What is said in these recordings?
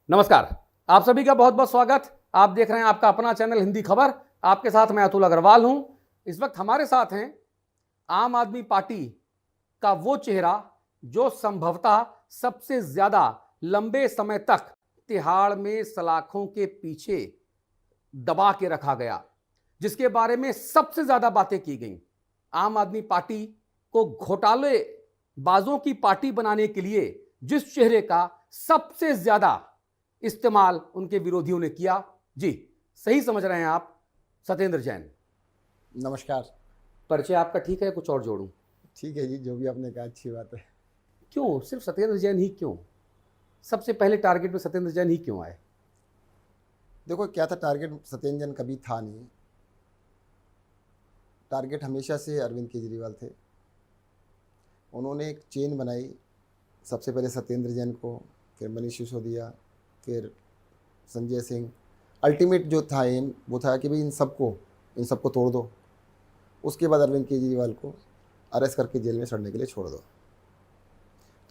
नमस्कार, आप सभी का बहुत बहुत स्वागत। आप देख रहे हैं आपका अपना चैनल हिंदी खबर। आपके साथ मैं अतुल अग्रवाल हूं। इस वक्त हमारे साथ हैं आम आदमी पार्टी का वो चेहरा जो संभवतः सबसे ज्यादा लंबे समय तक तिहाड़ में सलाखों के पीछे दबा के रखा गया, जिसके बारे में सबसे ज्यादा बातें की गई। आम आदमी पार्टी को घोटाले बाजों की पार्टी बनाने के लिए जिस चेहरे का सबसे ज्यादा इस्तेमाल उनके विरोधियों ने किया, जी सही समझ रहे हैं आप, सत्येंद्र जैन। नमस्कार। परिचय आपका ठीक है, कुछ और जोड़ूं? ठीक है जी, जो भी आपने कहा अच्छी बात है। क्यों सिर्फ सत्येंद्र जैन ही क्यों? सबसे पहले टारगेट में सत्येंद्र जैन ही क्यों आए? देखो क्या था, टारगेट सत्येंद्र जैन कभी था नहीं। टारगेट हमेशा से अरविंद केजरीवाल थे। उन्होंने एक चेन बनाई, सबसे पहले सत्येंद्र जैन को, फिर मनीष सिसोदिया, फिर संजय सिंह। अल्टीमेट जो था एम वो था कि भाई इन सबको तोड़ दो। उसके बाद अरविंद केजरीवाल को अरेस्ट करके जेल में सड़ने के लिए छोड़ दो।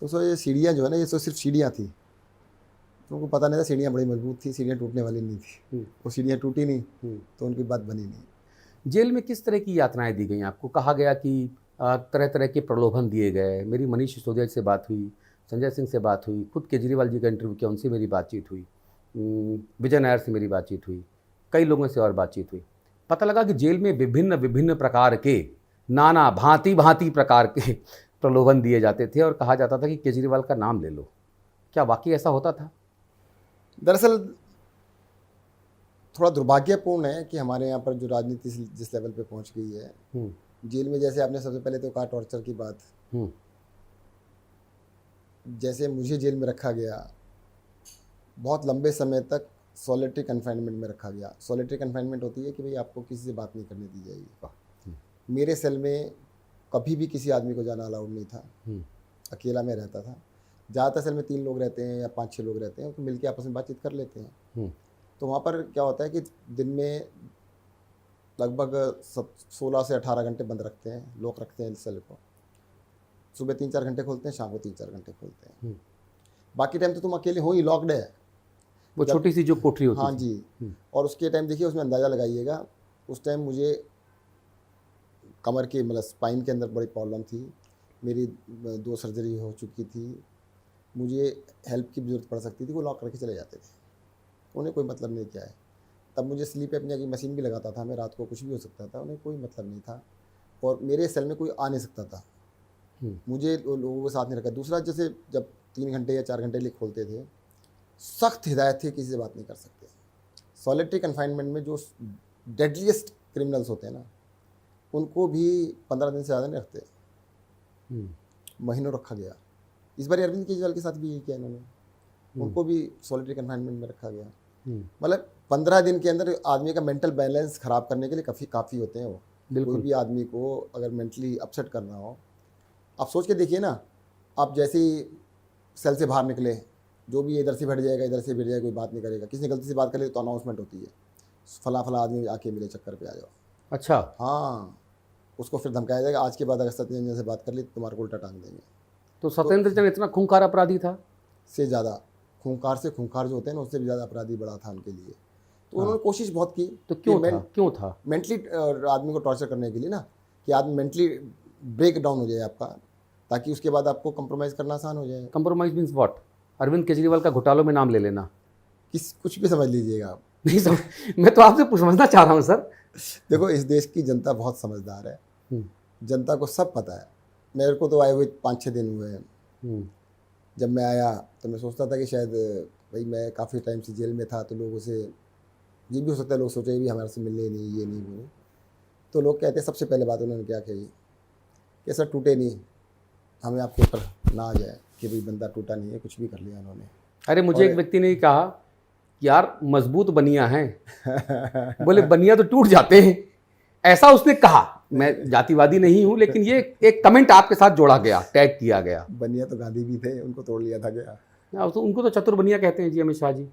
तो सो ये सीढ़ियाँ जो है ना, ये तो सिर्फ सीढ़ियाँ थी। उनको पता नहीं था सीढ़ियाँ बड़ी मजबूत थी, सीढ़ियाँ टूटने वाली नहीं थी। वो सीढ़ियाँ टूटी नहीं तो उनकी बात बनी नहीं। जेल में किस तरह की यातनाएं दी गई आपको? कहा गया कि तरह तरह के प्रलोभन दिए गए। मेरी मनीष सिसोदिया से बात हुई, संजय सिंह से बात हुई, खुद केजरीवाल जी का इंटरव्यू किया, उनसे मेरी बातचीत हुई, विजय नायर से मेरी बातचीत हुई, कई लोगों से और बातचीत हुई। पता लगा कि जेल में विभिन्न विभिन्न प्रकार के, नाना भांति भांति प्रकार के प्रलोभन दिए जाते थे और कहा जाता था कि केजरीवाल का नाम ले लो। क्या वाकई ऐसा होता था? दरअसल थोड़ा दुर्भाग्यपूर्ण है कि हमारे यहाँ पर जो राजनीति जिस लेवल पे पहुँच गई है, जेल में, जैसे आपने सबसे पहले तो कहा टॉर्चर की बात, जैसे मुझे जेल में रखा गया, बहुत लंबे समय तक सॉलिटरी कन्फाइनमेंट में रखा गया। सॉलिटरी कन्फाइनमेंट होती है कि भाई आपको किसी से बात नहीं करने दी जाएगी। मेरे सेल में कभी भी किसी आदमी को जाना अलाउड नहीं था। अकेला मैं रहता था। ज़्यादातर सेल में 3 लोग रहते हैं या 5-6 लोग रहते हैं, तो मिलकर आपस में बातचीत कर लेते हैं। तो वहाँ पर क्या होता है कि दिन में लगभग 16 से 18 घंटे बंद रखते हैं, लॉक रखते हैं सेल को। सुबह 3-4 घंटे खोलते हैं, शाम को 3-4 घंटे खोलते हैं। बाकी टाइम तो तुम अकेले हो ही, लॉक्ड है वो छोटी सी जो कोठरी होती हाँ जी। और उसके टाइम देखिए, उसमें अंदाज़ा लगाइएगा, उस टाइम मुझे कमर के मतलब स्पाइन के अंदर बड़ी प्रॉब्लम थी। मेरी 2 सर्जरी हो चुकी थी। मुझे हेल्प की ज़रूरत पड़ सकती थी। वो लॉक करके चले जाते थे, उन्हें कोई मतलब नहीं क्या है। तब मुझे स्लीप एपनिया की मशीन भी लगाता था मैं, रात को कुछ भी हो सकता था, उन्हें कोई मतलब नहीं था। और मेरे सेल में कोई आ नहीं सकता था, मुझे लोगों के साथ नहीं रखा। दूसरा, जैसे जब 3 घंटे या 4 घंटे लिए खोलते थे, सख्त हिदायत थी, किसी से बात नहीं कर सकते। सॉलिटरी कन्फाइनमेंट में जो डेडलीस्ट क्रिमिनल्स होते हैं ना, उनको भी 15 दिन से ज़्यादा नहीं रखते, महीनों रखा गया। इस बार अरविंद केजरीवाल के साथ भी यही किया इन्होंने, उनको भी सॉलिटरी कन्फाइनमेंट में रखा गया। मतलब 15 दिन के अंदर आदमी का मेंटल बैलेंस ख़राब करने के लिए काफ़ी होते हैं वो। कोई भी आदमी को अगर मेंटली अपसेट करना हो, आप सोच के देखिए ना, आप जैसे ही सेल से बाहर निकले, जो भी इधर से बैठ जाएगा, इधर से बैठ जाएगा, कोई बात नहीं करेगा। किसी ने गलती से बात कर ले तो अनाउंसमेंट होती है, फला फला आदमी आके मेरे चक्कर पे आ जाओ। अच्छा। हाँ, उसको फिर धमकाया जाएगा, आज के बाद अगर सत्येंद्र जैन से बात कर ली तो तुम्हारे को उल्टा टांग देंगे। तो सत्येंद्र जैन इतना खूंखार अपराधी था? से ज़्यादा खूंखार जो होते हैं ना, उससे भी ज़्यादा अपराधी बड़ा था उनके लिए। तो उन्होंने कोशिश बहुत की। तो क्यों था मेंटली आदमी को टॉर्चर करने के लिए ना, कि आदमी मेंटली ब्रेक डाउन हो जाए आपका, ताकि उसके बाद आपको कंप्रोमाइज़ करना आसान हो जाए। Compromise means what? Arvind Kejriwal का घोटालों में नाम ले लेना? कुछ भी समझ लीजिएगा आप। नहीं समझ, मैं तो आपसे समझना चाह रहा हूँ सर। देखो, इस देश की जनता बहुत समझदार है। जनता को सब पता है। मेरे को तो आए हुए 5-6 दिन हुए हैं। जब मैं आया तो मैं सोचता था कि शायद भाई मैं काफ़ी टाइम से जेल में था, तो लोगों से ये भी हो सकता है लोग सोचे भी हमारे से मिलने नहीं, ये नहीं वो। तो लोग कहते हैं, सबसे पहले बात उन्होंने क्या कही कि सर टूटे नहीं, हमें आपके ऊपर ना आ जाए कि भाई बंदा टूटा नहीं है, कुछ भी कर लिया उन्होंने। अरे मुझे एक व्यक्ति ने कहा कि यार मजबूत बनिया हैं। बोले बनिया तो टूट जाते हैं, ऐसा उसने कहा। मैं जातिवादी नहीं हूं, लेकिन ये एक कमेंट आपके साथ जोड़ा गया, टैग किया गया। बनिया तो गांधी भी थे, उनको तोड़ लिया था क्या? तो उनको तो चतुर बनिया कहते हैं जी, अमित शाह जी।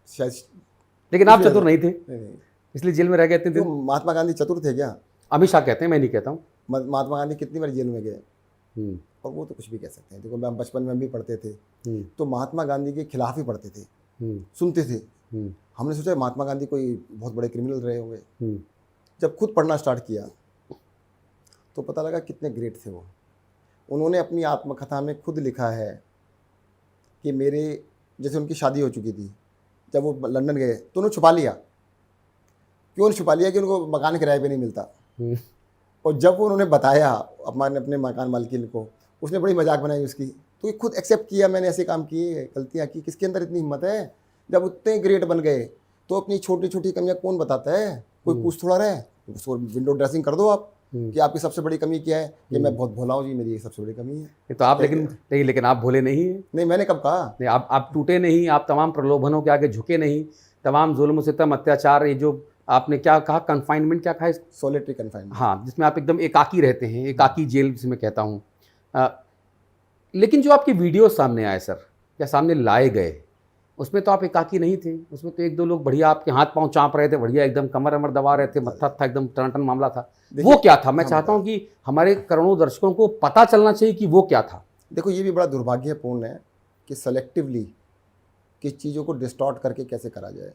शायद, लेकिन आप चतुर नहीं थे, नहीं। इसलिए जेल में रह गए थे। तो महात्मा गांधी चतुर थे क्या? अमित शाह कहते हैं, मैं नहीं कहता हूँ। महात्मा गांधी कितनी बार जेल में गए? और वो तो कुछ भी कह सकते हैं। देखो मैं बचपन में भी पढ़ते थे हम्म, तो महात्मा गांधी के खिलाफ ही पढ़ते थे, हम्म, सुनते थे। हम्म, हमने सोचा महात्मा गांधी कोई बहुत बड़े क्रिमिनल रहे होंगे। हम्म, जब खुद पढ़ना स्टार्ट किया तो पता लगा कितने ग्रेट थे वो। उन्होंने अपनी आत्मकथा में खुद लिखा है कि मेरे, जैसे उनकी शादी हो चुकी थी, जब वो लंदन गए तो उन्होंने छुपा लिया। क्यों छुपा लिया? कि उनको मकान किराए पे नहीं मिलता। हम्म। और जब वो उन्होंने बताया अपने मकान मालकिन को, उसने बड़ी मजाक बनाई उसकी। तो ये खुद एक्सेप्ट किया, मैंने ऐसे काम किए, गलतियाँ की। किसके अंदर इतनी हिम्मत है? जब उतने ग्रेट बन गए तो अपनी छोटी छोटी कमियां कौन बताता है? कोई पूछ थोड़ा रहा है। उसको विंडो ड्रेसिंग कर दो आप कि आपकी सबसे बड़ी कमी क्या है, कि मैं बहुत भोला हूँ जी, मेरी ये सबसे बड़ी कमी है। ये तो आप, लेकिन आप भोले नहीं हैं। नहीं, मैंने कब कहा? नहीं, आप टूटे नहीं, आप तमाम प्रलोभनों के आगे झुके नहीं, तमाम जुल्म सितम अत्याचार, ये जो आपने क्या कहा, कन्फाइनमेंट क्या कहा इसको? Solitary confinement. हाँ, जिसमें आप एकदम एकाकी रहते हैं, एकाकी जेल जिसे मैं कहता हूँ। लेकिन जो आपके वीडियो सामने आए सर, या सामने लाए गए, उसमें तो आप एकाकी नहीं थे। उसमें तो एक दो लोग बढ़िया आपके हाथ पांव चाँप रहे थे, बढ़िया एकदम कमर अमर दबा रहे थे, मत्था था एकदम टन मामला था। वो क्या था? मैं चाहता हूँ कि हमारे करोड़ों दर्शकों को पता चलना चाहिए कि वो क्या था। देखो ये भी बड़ा दुर्भाग्यपूर्ण है कि सेलेक्टिवली किस चीज़ों को डिस्टॉर्ट करके कैसे करा जाए।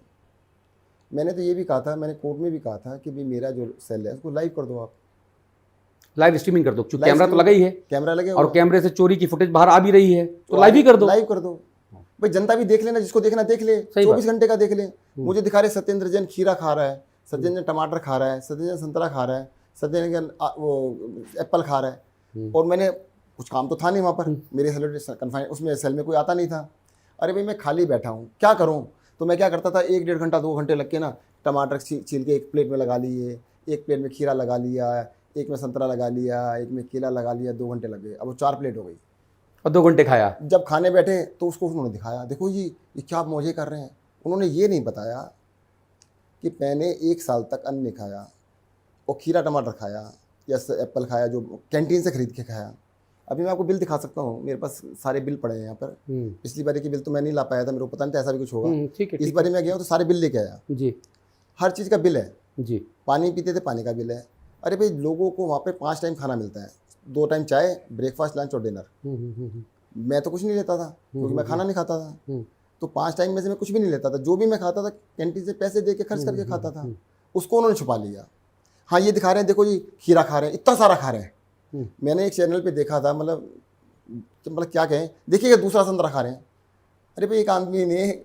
मैंने तो ये भी कहा था, मैंने कोर्ट में भी कहा था कि भाई मेरा जो सेल है उसको लाइव कर दो, आप लाइव स्ट्रीमिंग कर दो, क्योंकि Live कैमरा तो streaming- लगा ही है, कैमरा लगे और हुआ। कैमरे से चोरी की फुटेज बाहर आ भी रही है, तो लाइव ही कर दो। लाइव कर दो भाई, जनता भी देख लेना, जिसको देखना देख ले, सही 24 घंटे का देख ले। हम्म। मुझे दिखा रहे सत्येंद्र जैन खीरा खा रहा है, सत्येंद्र जैन टमाटर खा रहा है, सत्येंद्र जैन संतरा खा रहा है, सत्येंद्र जैन वो एप्पल खा रहा है। और मैंने कुछ काम तो था नहीं वहाँ पर, मेरे सेल कन्फाइन उसमें सेल में कोई आता नहीं था। अरे भाई मैं खाली बैठा हूँ, क्या करूँ? तो मैं क्या करता था, 1-1.5 घंटा 2 घंटे लग के ना टमाटर छील के एक प्लेट में लगा लिए, एक प्लेट में खीरा लगा लिया, एक में संतरा लगा लिया, एक में केला लगा लिया, 2 घंटे लग गए। अब वो 4 प्लेट हो गई और 2 घंटे खाया। जब खाने बैठे तो उसको उन्होंने दिखाया, देखो जी ये क्या आप मौजे कर रहे हैं। उन्होंने ये नहीं बताया कि मैंने 1 साल तक अन्न नहीं खाया और खीरा टमाटर खाया या एप्पल खाया जो कैंटीन से खरीद के खाया। अभी मैं आपको बिल दिखा सकता हूँ, मेरे पास सारे बिल पड़े हैं यहाँ पर। पिछली बारी के बिल तो मैं नहीं ला पाया था, मेरे को पता नहीं था ऐसा भी कुछ होगा। ठीक है, इस बारी मैं गया तो सारे बिल लेके आया जी हर चीज़ का बिल है जी। पानी पीते थे, पानी का बिल है। अरे भाई लोगों को वहाँ पे 5 टाइम खाना मिलता है, 2 टाइम चाय, ब्रेकफास्ट, लंच और डिनर। मैं तो कुछ नहीं लेता था क्योंकि मैं खाना नहीं खाता था। तो 5 टाइम में से मैं कुछ भी नहीं लेता था, जो भी मैं खाता था कैंटीन से पैसे दे के खर्च करके खाता था। उसको उन्होंने छुपा लिया। हाँ ये दिखा रहे हैं, देखो जी खीरा खा रहे हैं, इतना सारा खा रहे हैं। मैंने एक चैनल पे देखा था, मतलब क्या कहें, देखिएगा दूसरा संतरा खा रहे हैं। अरे भाई एक आदमी ने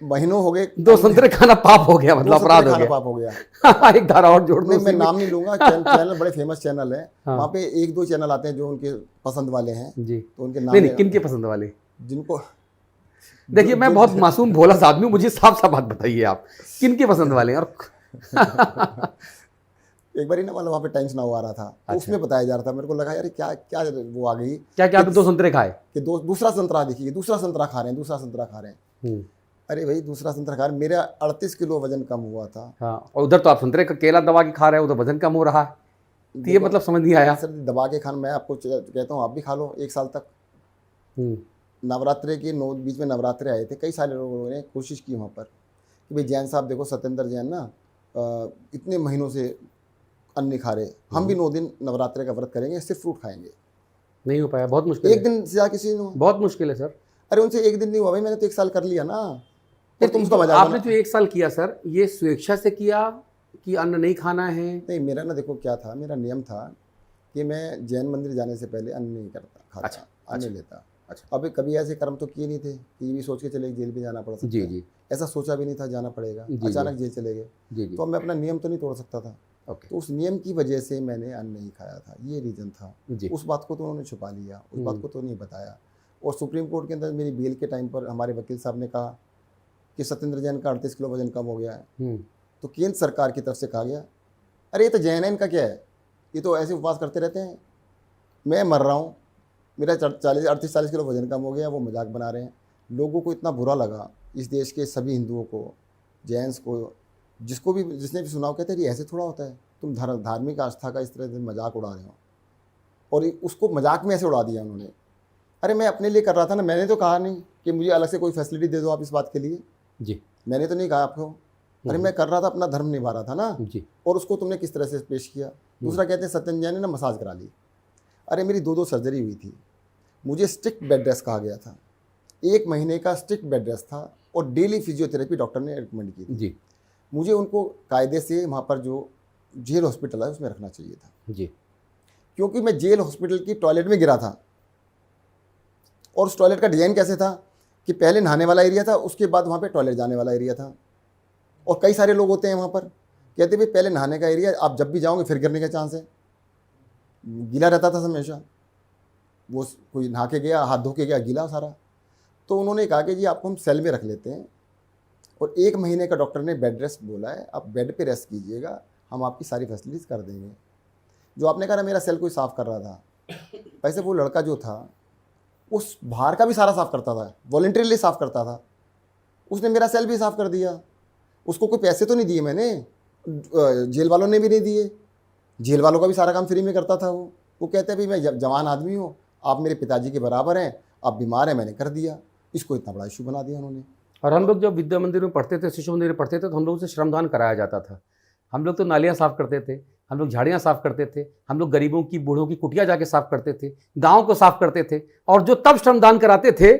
महीनों हो गए 2 संतरे खाना पाप हो गया, मतलब अपराध हो गया। पाप हो गया। एक धारा और जोड़ दो। मैं नाम नहीं लूंगा, चैनल बड़े फेमस चैनल है। वहाँ पे 1-2 चैनल आते हैं जो उनके पसंद वाले हैं जी, तो उनके नाम नहीं किन के पसंद वाले? जिनको देखिए मैं बहुत मासूम भोला सा आदमी हूँ, मुझे साफ साफ बात बताइए आप, किन के पसंद वाले हैं? और एक बार ही ना मतलब वहाँ पे टाइम्स नाउ आ रहा था तो उसमें बताया जा रहा था, मेरे को लगा यार क्या क्या वो आ गई, क्या क्या आपने 2 संतरे खाए कि दूसरा संतरा देखिए, दूसरा संतरा खा रहे हैं, दूसरा संतरा खा रहे हैं। अरे भाई दूसरा संतरा खा रहे, मेरा 38 किलो वजन कम हुआ था। हाँ, और उधर तो आप संतरे का केला दबा के खा रहे हो, उधर वजन कम हो रहा है। तो ये मतलब समझ नहीं आया सर। दबा के खाना मैं आपको कहता हूँ, आप भी खा लो 1 साल तक। नवरात्रे के बीच में नवरात्रे आए थे, कई सारे लोगों ने कोशिश की वहाँ पर कि भाई जैन साहब देखो, सत्येंद्र जैन ना इतने महीनों से अन्न नहीं खा रहे, हम भी 9 दिन नवरात्रे का व्रत करेंगे, सिर्फ फ्रूट खाएंगे। नहीं हो पाया, बहुत मुश्किल है। 1 दिन से किसी ने, बहुत मुश्किल है सर। अरे उनसे 1 दिन नहीं हुआ भाई, मैंने तो 1 साल कर लिया ना। फिर तुम तो आपने जो 1 साल किया सर, ये स्वेच्छा से किया कि अन्न नहीं खाना है? नहीं, मेरा ना देखो क्या था, मेरा नियम था कि मैं जैन मंदिर जाने से पहले अन्न नहीं करता, खाता, अन्न नहीं लेता। अच्छा। अब कभी ऐसे कर्म तो किए नहीं थे कि ये भी सोच के चले जेल भी जाना पड़ सकता जी है। जी। ऐसा सोचा भी नहीं था जाना पड़ेगा, जी, अचानक जेल चले गए। जी जी। तो मैं अपना नियम तो नहीं तोड़ सकता था। ओके। तो उस नियम की वजह से मैंने अन्न नहीं खाया था, ये रीज़न था। जी। उस बात को तो उन्होंने छुपा लिया, उस बात को तो नहीं बताया। और सुप्रीम कोर्ट के अंदर मेरी बेल के टाइम पर हमारे वकील साहब ने कहा कि सत्येंद्र जैन का 38 किलो वजन कम हो गया है। तो केंद्र सरकार की तरफ से कहा गया, अरे ये तो जैन है, इनका क्या है, ये तो ऐसे उपवास करते रहते हैं। मैं मर रहा हूँ, मेरा 38-40 किलो वजन कम हो गया, वो मजाक बना रहे हैं। लोगों को इतना बुरा लगा, इस देश के सभी हिंदुओं को, जैन्स को, जिसने भी सुना हो, कहते हैं ये ऐसे थोड़ा होता है, तुम धार्मिक आस्था का इस तरह से मजाक उड़ा रहे हो। और उसको मजाक में ऐसे उड़ा दिया उन्होंने। अरे मैं अपने लिए कर रहा था ना, मैंने तो कहा नहीं कि मुझे अलग से कोई फैसिलिटी दे दो आप इस बात के लिए जी। मैंने तो नहीं कहा आपको। अरे मैं कर रहा था, अपना धर्म निभा रहा था ना जी। और उसको तुमने किस तरह से पेश किया। दूसरा कहते हैं सत्येंद्र जैन ने ना मसाज करा ली। अरे मेरी 2 सर्जरी हुई थी, मुझे स्ट्रिक्ट बेड रेस्ट कहा गया था, 1 महीने का स्ट्रिक्ट बेड रेस्ट था और डेली फिजियोथेरेपी डॉक्टर ने रिकमेंड की थी जी मुझे। उनको कायदे से वहाँ पर जो जेल हॉस्पिटल है उसमें रखना चाहिए था, जी क्योंकि मैं जेल हॉस्पिटल की टॉयलेट में गिरा था। और उस टॉयलेट का डिज़ाइन कैसे था कि पहले नहाने वाला एरिया था, उसके बाद वहाँ पे टॉयलेट जाने वाला एरिया था। और कई सारे लोग होते हैं वहाँ पर, कहते भाई पहले नहाने का एरिया, आप जब भी जाओगे फिर गिरने का चांस है। गीला रहता था हमेशा, वो कोई नहा के गया, हाथ धो के गया, गीला सारा। तो उन्होंने कहा कि जी आपको हम सेल में रख लेते हैं और 1 महीने का डॉक्टर ने बेड रेस्ट बोला है, आप बेड पे रेस्ट कीजिएगा, हम आपकी सारी फैसिलिटीज़ कर देंगे। जो आपने कहा ना मेरा सेल कोई साफ़ कर रहा था, वैसे वो लड़का जो था उस बाहर का भी सारा साफ़ करता था, वॉलंटरीली साफ़ करता था। उसने मेरा सेल भी साफ़ कर दिया। उसको कोई पैसे तो नहीं दिए मैंने, जेल वालों ने भी नहीं दिए, जेल वालों का भी सारा काम फ्री में करता था वो कहते हैं भाई मैं जवान आदमी हूँ, आप मेरे पिताजी के बराबर हैं, आप बीमार हैं, मैंने कर दिया। इसको इतना बड़ा इशू बना दिया उन्होंने। और हम लोग जब विद्या मंदिर में पढ़ते थे, शिशु मंदिर में पढ़ते थे, तो हम लोग से श्रमदान कराया जाता था। हम लोग तो नालियाँ साफ़ करते थे, हम लोग झाड़ियाँ साफ़ करते थे, हम लोग गरीबों की बूढ़ों की कुटिया जाके साफ़ करते थे, गाँव को साफ़ करते थे। और जो तब श्रमदान कराते थे,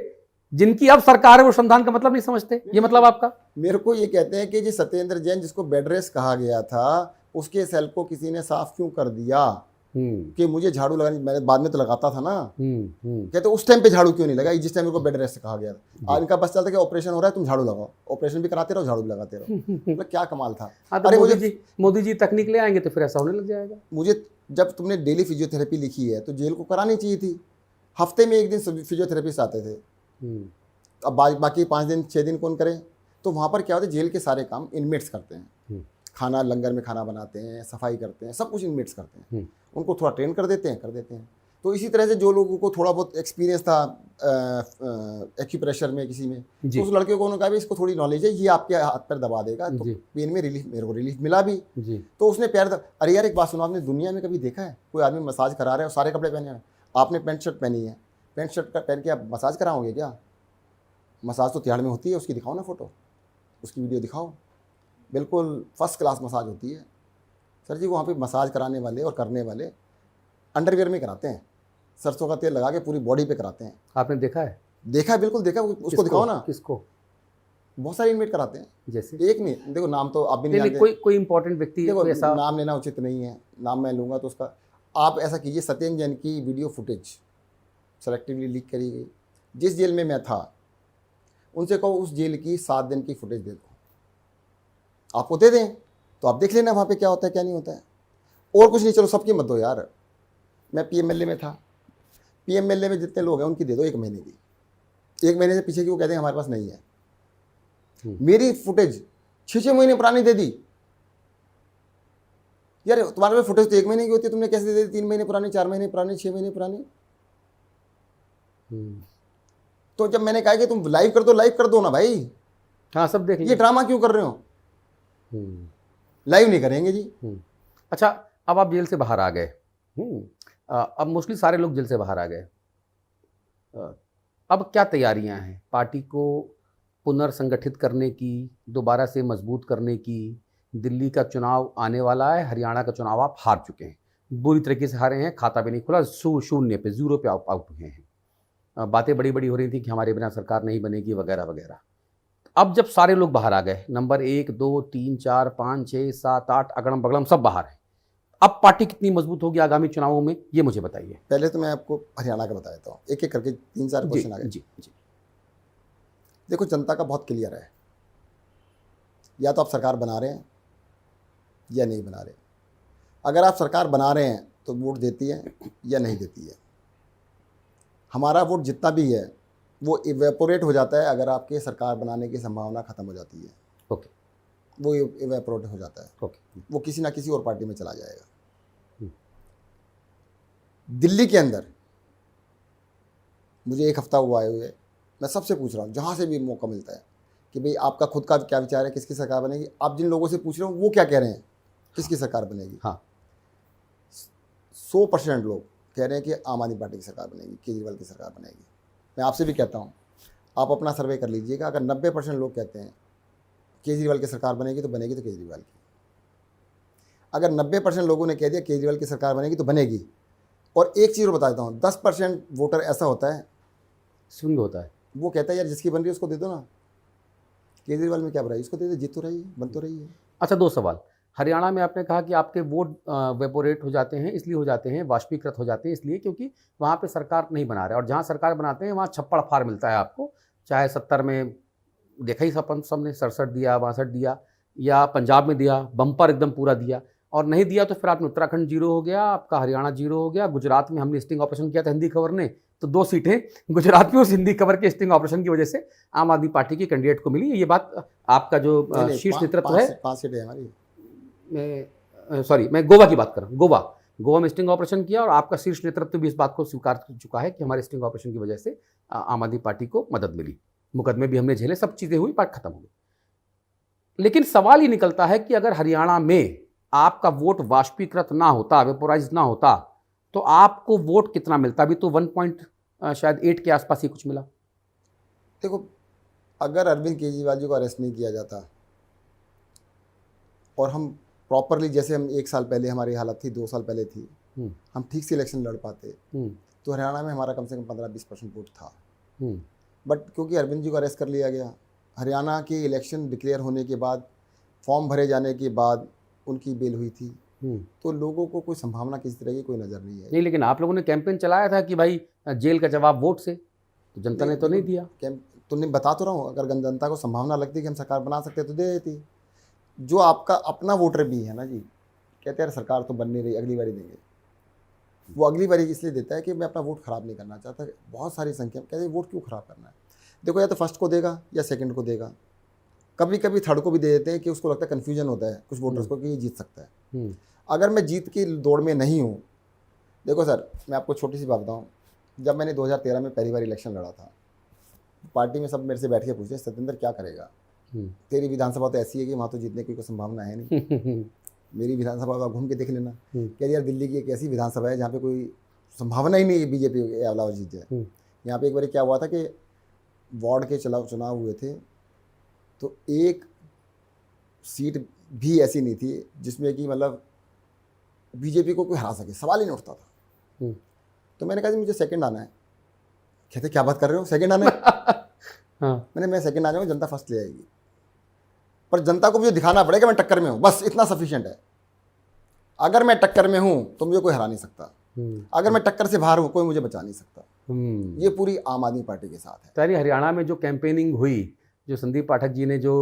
जिनकी अब सरकार है, वो श्रमदान का मतलब नहीं समझते। ये मतलब आपका? मेरे को ये कहते हैं कि जी सत्येंद्र जैन जिसको बेड रेस्ट कहा गया था, उसके सेल को किसी ने साफ क्यों कर दिया कि मुझे झाड़ू लगानी, मैंने बाद में तो लगाता था ना। कहते उस टाइम पे झाड़ू क्यों नहीं लगाई जिस टाइम मेरे को बेड रेस्ट कहा गया था। इनका बस चलता कि ऑपरेशन हो रहा है तुम झाड़ू लगाओ, ऑपरेशन भी कराते रहो, झाड़ू भी लगाते रहो। मतलब क्या कमाल था। अरे मोदी जी तकनीक ले आएंगे तो फिर ऐसा होने लग जाएगा। मुझे जब तुमने डेली फिजियोथेरेपी लिखी है तो जेल को करानी चाहिए थी। हफ्ते में 1 दिन फिजियोथेरेपिस्ट आते थे, अब बाकी 5 दिन 6 दिन कौन करे। तो वहाँ पर क्या होता है, जेल के सारे काम इनमेट्स करते हैं, खाना लंगर में खाना बनाते हैं, सफाई करते हैं, सब कुछ इनमेट्स करते हैं। उनको थोड़ा ट्रेन कर देते हैं। तो इसी तरह से जो लोगों को थोड़ा बहुत एक्सपीरियंस था एक्यूप्रेशर में किसी में, तो उस लड़के को उन्होंने कहा भी इसको थोड़ी नॉलेज है, ये आपके हाथ पैर दबा देगा, तो पेन में रिलीफ, मेरे को रिलीफ मिला भी। तो उसने पैर अरे यार एक बात सुनो, आपने दुनिया में कभी देखा है कोई आदमी मसाज करा रहा है और सारे कपड़े पहने हैं, आपने पैंट शर्ट पहनी है, पैंट शर्ट का पहन के आप मसाज कराओगे क्या? मसाज तो तिहाड़ में होती है, उसकी दिखाओ ना फोटो, उसकी वीडियो दिखाओ, बिल्कुल फर्स्ट क्लास मसाज होती है। सर जी वहाँ पे मसाज कराने वाले और करने वाले अंडरवियर में कराते हैं, सरसों का तेल लगा के पूरी बॉडी पे कराते हैं। आपने देखा है? देखा है, बिल्कुल देखा। उसको दिखाओ ना। किसको? बहुत सारे इन्वेट कराते हैं। जैसे एक नहीं, देखो नाम तो आप भी नहीं जानते। कोई इंपॉर्टेंट व्यक्ति, देखो ऐसा नाम लेना उचित नहीं है, नाम मैं लूँगा तो उसका। आप ऐसा कीजिए, सत्येंद्र जैन की वीडियो फुटेज सेलेक्टिवली लीक करी गई, जिस जेल में मैं था उनसे कहो उस जेल की 7 दिन की फुटेज दे दो, आपको दे दें तो आप देख लेना वहाँ पे क्या होता है क्या नहीं होता है। और कुछ नहीं, चलो सबकी मत दो यार। मैं पीएमएलए में था, पीएमएलए में जितने लोग हैं उनकी दे दो 1 महीने की। 1 महीने से पीछे की वो कहते हैं हमारे पास नहीं है। मेरी फुटेज 6-6 महीने पुरानी दे दी। यार तुम्हारे पास फुटेज तो 1 महीने की होती है, तुमने कैसे दे दी 3 महीने पुरानी, 4 महीने पुरानी, 6 महीने पुरानी। तो जब मैंने कहा कि तुम लाइव कर दो ना भाई। हाँ सब देख, ये ड्रामा क्यों कर रहे हो? लाइव नहीं करेंगे जी। अच्छा, अब आप जेल से बाहर आ गए, अब मोस्टली सारे लोग जेल से बाहर आ गए, अब क्या तैयारियां हैं पार्टी को पुनर्संगठित करने की, दोबारा से मजबूत करने की? दिल्ली का चुनाव आने वाला है, हरियाणा का चुनाव आप हार चुके हैं, बुरी तरीके से हारे हैं, खाता भी नहीं खुला, शून्य पे, 0 पे आउट हुए हैं। बातें बड़ी बड़ी हो रही थी कि हमारे बिना सरकार नहीं बनेगी वगैरह वगैरह। अब जब सारे लोग बाहर आ गए, नंबर 1, 2, 3, 4, 5, 6, 7, 8 अगड़म बगड़म सब बाहर है, अब पार्टी कितनी मजबूत होगी आगामी चुनावों में, ये मुझे बताइए। पहले तो मैं आपको हरियाणा का बता देता हूँ, एक एक करके 3-4 क्वेश्चन आ गए। जी। देखो जनता का बहुत क्लियर है, या तो आप सरकार बना रहे हैं या नहीं बना रहे। अगर आप सरकार बना रहे हैं तो वोट देती है या नहीं देती है। हमारा वोट जितना भी है वो इवेपोरेट हो जाता है अगर आपके सरकार बनाने की संभावना खत्म हो जाती है। ओके, वो इवेपोरेट हो जाता है। ओके, वो किसी ना किसी और पार्टी में चला जाएगा। दिल्ली के अंदर मुझे 1 हफ्ता हुआ आए हुए, मैं सबसे पूछ रहा हूँ जहाँ से भी मौका मिलता है कि भाई आपका खुद का क्या विचार है, किसकी सरकार बनेगी। आप जिन लोगों से पूछ रहे हो वो क्या कह रहे हैं, किसकी सरकार बनेगी। हाँ, 100% लोग कह रहे हैं कि आम आदमी पार्टी की सरकार बनेगी, केजरीवाल की सरकार बनेगी। मैं आपसे भी कहता हूँ आप अपना सर्वे कर लीजिएगा, अगर 90% लोग कहते हैं केजरीवाल की सरकार बनेगी तो बनेगी तो केजरीवाल की। अगर 90% लोगों ने कह दिया केजरीवाल की सरकार बनेगी तो बनेगी, और एक चीज़ और बता देता हूँ, 10% वोटर ऐसा होता है, स्विंग होता है। वो कहता है यार जिसकी बन रही है उसको दे दो ना, केजरीवाल में क्या बुराई, इसको दे दो, जीत तो रही है, बन तो रही है। अच्छा, 2 सवाल। हरियाणा में आपने कहा कि आपके वोट वेपोरेट हो जाते हैं, इसलिए हो जाते हैं, वाष्पीकृत हो जाते हैं इसलिए क्योंकि वहाँ पे सरकार नहीं बना रहे, और जहाँ सरकार बनाते हैं वहाँ छप्पड़ फाड़ मिलता है आपको। चाहे 70 में देखा ही अपन सबने, 67 दिया, 62 दिया, या पंजाब में दिया, बम्पर एकदम पूरा दिया, और नहीं दिया तो फिर आपने उत्तराखंड जीरो हो गया, आपका हरियाणा जीरो हो गया। गुजरात में हमने स्टिंग ऑपरेशन किया था हिंदी खबर ने, तो 2 सीटें गुजरात में उस हिंदी खबर के स्टिंग ऑपरेशन की वजह से आम आदमी पार्टी की कैंडिडेट को मिली। ये बात आपका जो नहीं, शीर्ष पाँच नेतृत्व है, 5 सीटें हमारी। मैं गोवा की बात कर रहा हूँ। गोवा में स्टिंग ऑपरेशन किया, और आपका शीर्ष नेतृत्व भी इस बात को स्वीकार कर चुका है कि हमारे स्टिंग ऑपरेशन की वजह से आम आदमी पार्टी को मदद मिली। मुकदमे भी हमने झेले, सब चीज़ें हुई, बात खत्म हो गई। लेकिन सवाल ये निकलता है कि अगर हरियाणा में आपका वोट वाष्पीकृत ना होता, वेपोराइज ना होता, तो आपको वोट कितना मिलता? अभी तो 1.8 के आसपास ही कुछ मिला। देखो, अगर अरविंद केजरीवाल जी को अरेस्ट नहीं किया जाता और हम प्रॉपरली, जैसे हम 1 साल पहले हमारी हालत थी, 2 साल पहले थी, हम ठीक से इलेक्शन लड़ पाते, तो हरियाणा में हमारा कम से कम 15-20% वोट था। बट क्योंकि अरविंद जी को अरेस्ट कर लिया गया, हरियाणा के इलेक्शन डिक्लेयर होने के बाद, फॉर्म भरे जाने के बाद उनकी बेल हुई थी, तो लोगों को कोई संभावना किसी तरह की कोई नज़र नहीं है। नहीं, लेकिन आप लोगों ने कैंपेन चलाया था कि भाई जेल का जवाब वोट से, तो जनता ने तो नहीं दिया। तो नहीं, बता तो रहा हूँ, अगर जनता को संभावना लगती कि हम सरकार बना सकते तो दे देती। जो आपका अपना वोटर भी है ना जी, कहते हैं सरकार तो बन नहीं रही, अगली बारी देंगे, वो अगली बारी इसलिए देता है कि मैं अपना वोट ख़राब नहीं करना चाहता। बहुत सारी संख्या में कहते हैं वोट क्यों ख़राब करना है। देखो, या तो फर्स्ट को देगा या सेकंड को देगा, कभी कभी थर्ड को भी दे देते हैं कि उसको लगता है कन्फ्यूजन होता है कुछ वोटर्स को कि ये जीत सकता है। अगर मैं जीत की दौड़ में नहीं हूँ, देखो सर, मैं आपको छोटी सी बात बताऊँ, जब मैंने 2013 में पहली बार इलेक्शन लड़ा था, पार्टी में सब मेरे से बैठ के पूछे सत्येंद्र क्या करेगा, तेरी विधानसभा तो ऐसी है कि वहाँ तो जीतने की कोई संभावना है नहीं, मेरी विधानसभा का घूम के देख लेना। कह यार दिल्ली की एक ऐसी विधानसभा है जहाँ पे कोई संभावना ही नहीं है बीजेपी के अलावा जीत जाए। यहाँ पे एक बार क्या हुआ था कि वार्ड के चुनाव हुए थे, तो एक सीट भी ऐसी नहीं थी जिसमें कि मतलब बीजेपी को कोई हरा सके, सवाल ही नहीं उठता था। तो मैंने कहा जी मुझे सेकंड आना है। कहते क्या बात कर रहे हो, सेकंड आना है? मैं सेकंड आ जाऊँगा, जनता फर्स्ट ले आएगी, पर जनता को मुझे दिखाना पड़ेगा मैं टक्कर में हूँ, बस इतना सफिशिएंट है। अगर मैं टक्कर में हूँ तो मुझे कोई हरा नहीं सकता, अगर मैं टक्कर से बाहर हूँ कोई मुझे बचा नहीं सकता। ये पूरी आम आदमी पार्टी के साथ है। यानी हरियाणा में जो कैंपेनिंग हुई, जो संदीप पाठक जी ने जो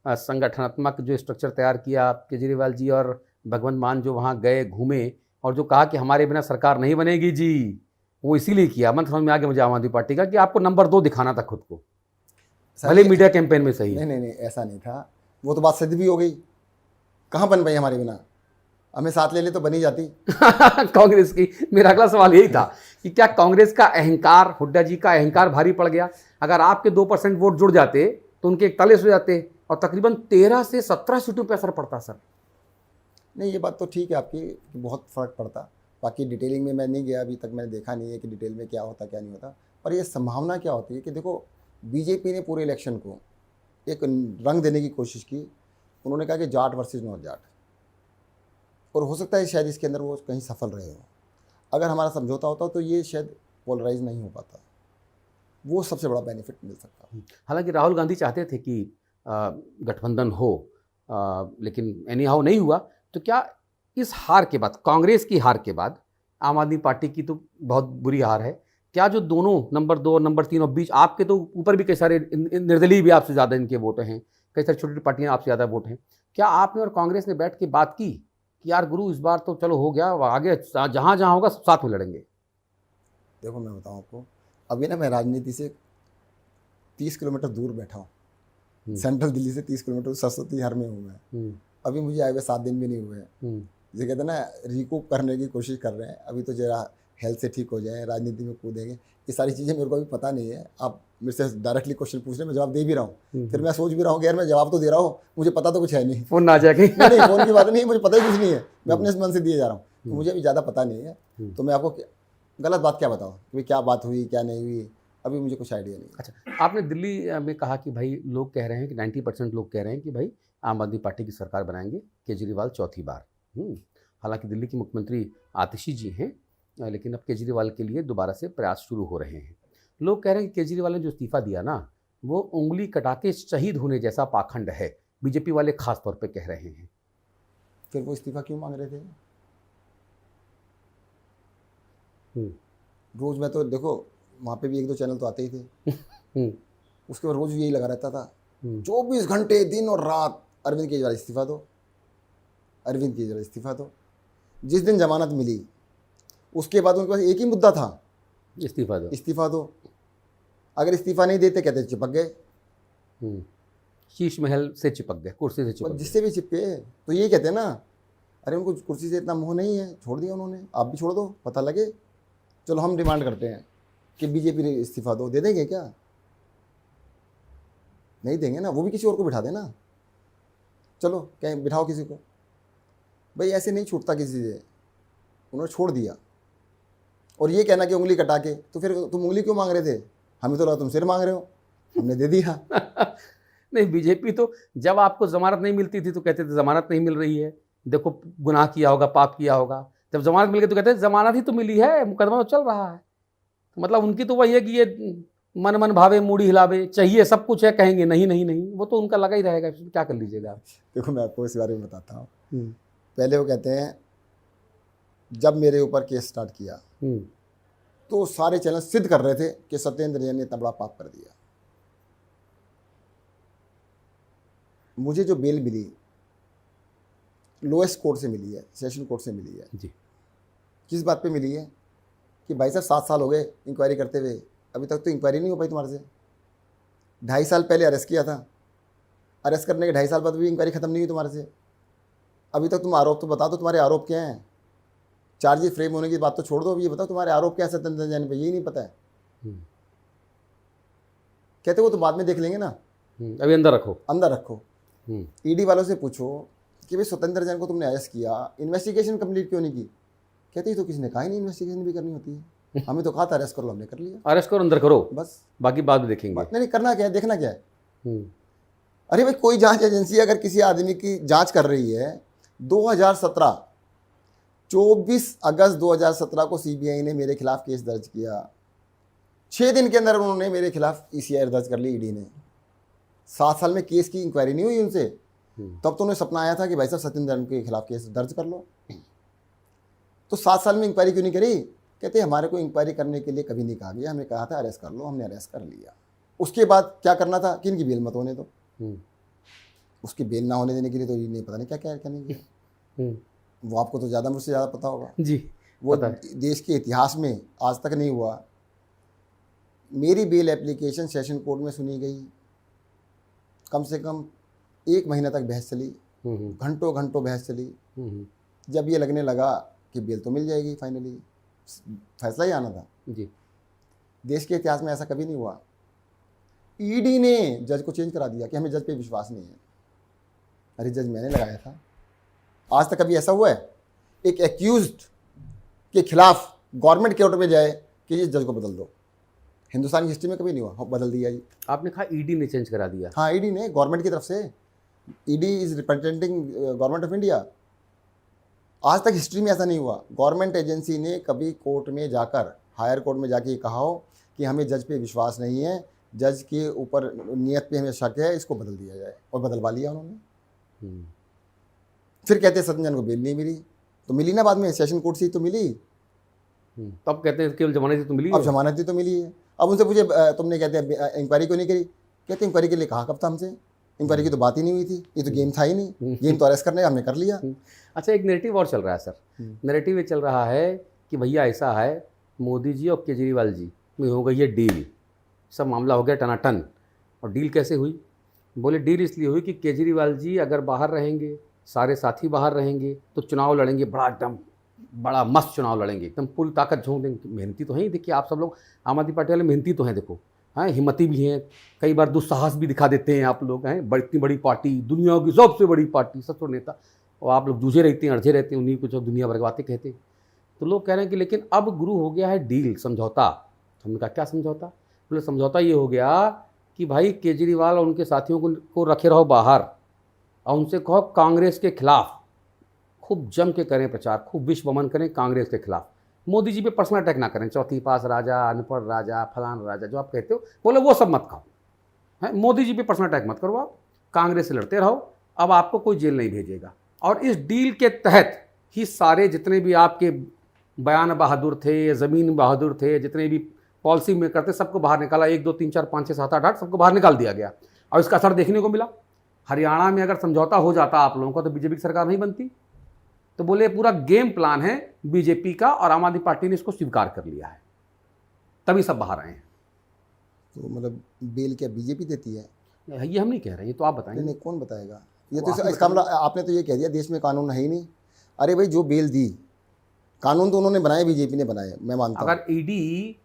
संगठनात्मक जो स्ट्रक्चर तैयार किया, केजरीवाल जी और भगवंत मान जो वहाँ गए, घूमे, और जो कहा कि हमारे बिना सरकार नहीं बनेगी जी, वो इसीलिए किया। मन समझ में आ गया मुझे आम आदमी पार्टी का कि आपको नंबर 2 दिखाना था खुद को, भले मीडिया कैंपेन में सही। नहीं, ऐसा नहीं था, वो तो बात सिद्ध भी हो गई। कहाँ बन पाई हमारे बिना, हमें साथ ले ले तो बनी जाती। कांग्रेस की, मेरा अगला सवाल यही था कि क्या कांग्रेस का अहंकार, हुड्डा जी का अहंकार भारी पड़ गया? अगर आपके 2% वोट जुड़ जाते तो उनके 41 हो जाते, और तकरीबन 13 से 17 सीटों पर असर पड़ता। सर नहीं, ये बात तो ठीक है आपकी, बहुत फ़र्क पड़ता। बाकी डिटेलिंग में मैं नहीं गया, अभी तक मैंने देखा नहीं है कि डिटेल में क्या होता क्या नहीं होता, पर ये संभावना क्या होती है कि देखो बीजेपी ने पूरे इलेक्शन को एक रंग देने की कोशिश की। उन्होंने कहा कि जाट वर्सेस नॉट जाट, और हो सकता है शायद इसके अंदर वो कहीं सफल रहे हो। अगर हमारा समझौता होता तो ये शायद पोलराइज नहीं हो पाता, वो सबसे बड़ा बेनिफिट मिल सकता। हालांकि राहुल गांधी चाहते थे कि गठबंधन हो, लेकिन एनी हाउ नहीं हुआ। तो क्या इस हार के बाद, कांग्रेस की हार के बाद, आम आदमी पार्टी की तो बहुत बुरी हार है, क्या जो दोनों नंबर 2 और नंबर 3 और बीच, आपके तो ऊपर भी कई सारे निर्दलीय भी आपसे ज़्यादा इनके वोट हैं, कई सारी छोटी छोटी पार्टियां आपसे ज़्यादा वोट हैं, क्या आपने और कांग्रेस ने बैठ के बात की कि यार गुरु इस बार तो चलो हो गया, आगे जहाँ जहाँ होगा सब साथ में लड़ेंगे? देखो मैं बताऊँ आपको, अभी ना मैं राजनीति से 30 किलोमीटर दूर बैठा हूँ, सेंट्रल दिल्ली से 30 किलोमीटर सरस्वती हर में हूँ मैं। अभी मुझे आए हुए 7 दिन भी नहीं हुए हैं। जैसे कहते हैं ना, रिकूप करने की कोशिश कर रहे हैं। अभी तो जरा हेल्थ से ठीक हो जाए, राजनीति में कूदेंगे, ये सारी चीज़ें मेरे को अभी पता नहीं है। आप मेरे से डायरेक्टली क्वेश्चन पूछ रहे हैं, मैं जवाब दे भी रहा हूँ, फिर मैं सोच भी रहा हूँ कि यार मैं जवाब तो दे रहा हूँ, मुझे पता तो कुछ है नहीं, फोन ना जाके नहीं फोन की बात नहीं, मुझे पता ही कुछ नहीं है, मैं अपने मन से दिए जा रहा हूँ, तो मुझे अभी ज़्यादा पता नहीं है। तो मैं आपको गलत बात क्या बताऊँ कि क्या बात हुई क्या नहीं हुई, अभी मुझे कुछ आइडिया नहीं। अच्छा, आपने दिल्ली में कहा कि भाई लोग कह रहे हैं कि 90% लोग कह रहे हैं कि भाई आम आदमी पार्टी की सरकार बनाएंगे केजरीवाल चौथी बार। हालांकि दिल्ली के मुख्यमंत्री आतिशी जी हैं, लेकिन अब केजरीवाल के लिए दोबारा से प्रयास शुरू हो रहे हैं। लोग कह रहे हैं कि केजरीवाल ने जो इस्तीफा दिया ना, वो उंगली कटा के शहीद होने जैसा पाखंड है। बीजेपी वाले खास तौर पे कह रहे हैं। फिर वो इस्तीफा क्यों मांग रहे थे? रोज मैं तो देखो वहाँ पे भी 1-2 चैनल तो आते ही थे, उसके बाद रोज यही लगा रहता था 24 घंटे दिन और रात, अरविंद केजरीवाल इस्तीफा दो, अरविंद केजरीवाल इस्तीफा दो। जिस दिन जमानत मिली उसके बाद उनके पास एक ही मुद्दा था, इस्तीफा दो, इस्तीफा दो। अगर इस्तीफा नहीं देते कहते चिपक गए, शीश महल से चिपक गए, कुर्सी से चिपक गए। जिससे भी चिपके तो यही कहते हैं ना, अरे उनको कुर्सी से इतना मोह नहीं है, छोड़ दिया उन्होंने, आप भी छोड़ दो, पता लगे। चलो हम डिमांड करते हैं कि बीजेपी ने इस्तीफा दो, दे देंगे क्या? नहीं देंगे ना, वो भी किसी और को बिठा देना, चलो कहीं बिठाओ किसी को। भाई ऐसे नहीं छूटता किसी से, उन्होंने छोड़ दिया। और ये कहना कि उंगली कटा के, तो फिर तुम उंगली क्यों मांग रहे थे? हमें तो लगा तुम सिर मांग रहे हो, हमने दे दिया। नहीं, बीजेपी तो जब आपको जमानत नहीं मिलती थी तो कहते थे जमानत नहीं मिल रही है, देखो गुनाह किया होगा, पाप किया होगा। जब जमानत मिल गई तो कहते हैं जमानत ही तो मिली है, मुकदमा तो चल रहा है। मतलब उनकी तो वही है कि ये मन मन भावे मूड़ी हिलावे, चाहिए सब कुछ है, कहेंगे नहीं नहीं नहीं, वो तो उनका लगा ही रहेगा, क्या कर लीजिएगा आप। देखो मैं आपको इस बारे में बताता हूँ। पहले वो कहते हैं जब मेरे ऊपर केस स्टार्ट किया तो सारे चैनल सिद्ध कर रहे थे कि सत्येंद्र जैन ने इतना बड़ा पाप कर दिया। मुझे जो बेल मिली लोएस्ट कोर्ट से मिली है, सेशन कोर्ट से मिली है जी। किस बात पे मिली है कि भाई साहब 7 साल हो गए इंक्वायरी करते हुए, अभी तक तो इंक्वायरी नहीं हो पाई तुम्हारे से। 2.5 साल पहले अरेस्ट किया था, अरेस्ट करने के 2.5 साल बाद भी इंक्वायरी खत्म नहीं हुई तुम्हारे से। अभी तक तुम आरोप तो बता दो, तुम्हारे आरोप क्या हैं? चार्जेस फ्रेम होने की बात तो छोड़ दो, अभी ये बताओ तुम्हारे आरोप क्या है सत्येंद्र जैन पे, यही नहीं पता है। कहते वो तो बाद में देख लेंगे ना, अभी अंदर रखो, अंदर रखो। ईडी वालों से पूछो कि भाई सत्येंद्र जैन को तुमने अरेस्ट किया, इन्वेस्टिगेशन कंप्लीट क्यों नहीं की? कहते ही तो किसी ने कहा ही नहीं इन्वेस्टिगेशन भी करनी होती है, हमें तो कहा था अरेस्ट करो, हमने कर लिया, अरेस्ट करो, अंदर करो, बस बाकी बाद में देखेंगे। नहीं करना क्या है, देखना क्या है। अरे भाई कोई जांच एजेंसी अगर किसी आदमी की जांच कर रही है, 2017 24 अगस्त 2017 को सीबीआई ने मेरे खिलाफ केस दर्ज किया, 6 दिन के अंदर उन्होंने मेरे खिलाफ ईसीआई दर्ज कर ली ईडी ने। 7 साल में केस की इंक्वायरी नहीं हुई उनसे, तब तो उन्हें सपना आया था कि भाई साहब सत्येंद्र जैन के खिलाफ केस दर्ज कर लो। तो 7 साल में इंक्वायरी क्यों नहीं करी? कहते हमारे को इंक्वायरी करने के लिए कभी नहीं कहा गया, हमें कहा था अरेस्ट कर लो, हमने अरेस्ट कर लिया। उसके बाद क्या करना था कि इनकी बेल मत होने दो, उसकी बेल ना होने देने के लिए तो ये नहीं पता नहीं क्या क्या करने के लिए। वो आपको तो ज़्यादा मुझसे ज़्यादा पता होगा जी, वो देश के इतिहास में आज तक नहीं हुआ। मेरी बेल एप्लीकेशन सेशन कोर्ट में सुनी गई, कम से कम 1 महीना तक बहस चली, घंटों घंटों बहस चली। जब ये लगने लगा कि बेल तो मिल जाएगी, फाइनली फैसला ही आना था जी। देश के इतिहास में ऐसा कभी नहीं हुआ। ईडी ने जज को चेंज करा दिया कि हमें जज पे विश्वास नहीं है। अरे जज मैंने लगाया था, आज तक कभी ऐसा हुआ है एक एक्यूज्ड के खिलाफ गवर्नमेंट कोर्ट में जाए कि इस जज को बदल दो? हिंदुस्तान की हिस्ट्री में कभी नहीं हुआ, बदल दिया जी। आपने कहा ईडी ने चेंज करा दिया? हाँ, ईडी ने, गवर्नमेंट की तरफ से। ED is representing government of India. आज तक हिस्ट्री में ऐसा नहीं हुआ, गवर्नमेंट एजेंसी ने कभी कोर्ट में जाकर, हायर कोर्ट में जाके कहा हो कि हमें जज पे विश्वास नहीं है, जज के ऊपर नियत पे हमें शक है, इसको बदल दिया जाए, और बदलवा लिया उन्होंने। फिर कहते हैं सत्येंद्र जैन को बेल नहीं मिली, तो मिली ना बाद में, सेशन कोर्ट से तो मिली। तब कहते हैं केवल जमानत ही तो मिली, अब जमानत ही तो मिली है। अब उनसे पूछे तुमने कहते हैं इंक्वायरी क्यों नहीं करी? कहते इंक्वायरी के लिए कहा कब था हमसे, इंक्वायरी की तो बात ही नहीं हुई थी, ये तो गेम था ही नहीं, गेम तो अरेस्ट करने का हमने कर लिया। अच्छा, एक नैरेटिव और चल रहा है सर, नैरेटिव ये चल रहा है कि भैया ऐसा है, मोदी जी और केजरीवाल जी में हो गई है डील, सब मामला हो गया टनाटन। और डील कैसे हुई? बोले डील इसलिए हुई कि केजरीवाल जी अगर बाहर रहेंगे, सारे साथी बाहर रहेंगे, तो चुनाव लड़ेंगे, बड़ा एकदम बड़ा मस्त चुनाव लड़ेंगे, एकदम पूरी ताकत झोंक देंगे। मेहनती तो हैं, देखिए आप सब लोग आम आदमी पार्टी वाले मेहनती तो हैं, देखो हैं, हिम्मती भी हैं, कई बार दुस्साहस भी दिखा देते हैं आप लोग, हैं इतनी बड़ी पार्टी, दुनिया की सबसे बड़ी पार्टी, सबसे नेता, और आप लोग जूझे रहते हैं, अड़झे रहते हैं, उन्हीं को जो दुनिया भर की बातें कहते हैं। तो लोग कह रहे हैं कि लेकिन अब गुरु हो गया है डील, समझौता। हमने कहा क्या समझौता? बोले समझौता ये हो गया कि भाई केजरीवाल और उनके साथियों को रखे रहो बाहर, और उनसे कहो कांग्रेस के खिलाफ खूब जम के करें प्रचार, खूब विश्व वमन करें कांग्रेस के खिलाफ। मोदी जी पे पर्सनल अटैक ना करें, चौथी पास राजा, अनपढ़ राजा, फलान राजा जो आप कहते हो, बोले वो सब मत खाओ, है मोदी जी पे पर्सनल अटैक मत करो, आप कांग्रेस से लड़ते रहो, अब आपको कोई जेल नहीं भेजेगा। और इस डील के तहत ही सारे जितने भी आपके बयान बहादुर थे, ज़मीन बहादुर थे, जितने भी पॉलिसी में करते, सबको बाहर निकाला, 1 2 3 4 5 6 7 8 8 सबको बाहर निकाल दिया गया। और इसका असर देखने को मिला। हरियाणा में अगर समझौता हो जाता आप लोगों का तो बीजेपी की सरकार नहीं बनती। तो बोले पूरा गेम प्लान है बीजेपी का, और आम आदमी पार्टी ने इसको स्वीकार कर लिया है, तभी सब बाहर आए हैं। तो मतलब बेल क्या बीजेपी देती है? ये हम नहीं कह रहे, ये तो आप बताएंगे। नहीं, कौन बताएगा? ये वो तो आप इसका मतलब आपने तो ये कह दिया देश में कानून है ही नहीं। अरे भाई, जो बेल दी, कानून तो उन्होंने बनाए, बीजेपी ने बनाए, मैं मानता हूँ। अगर ईडी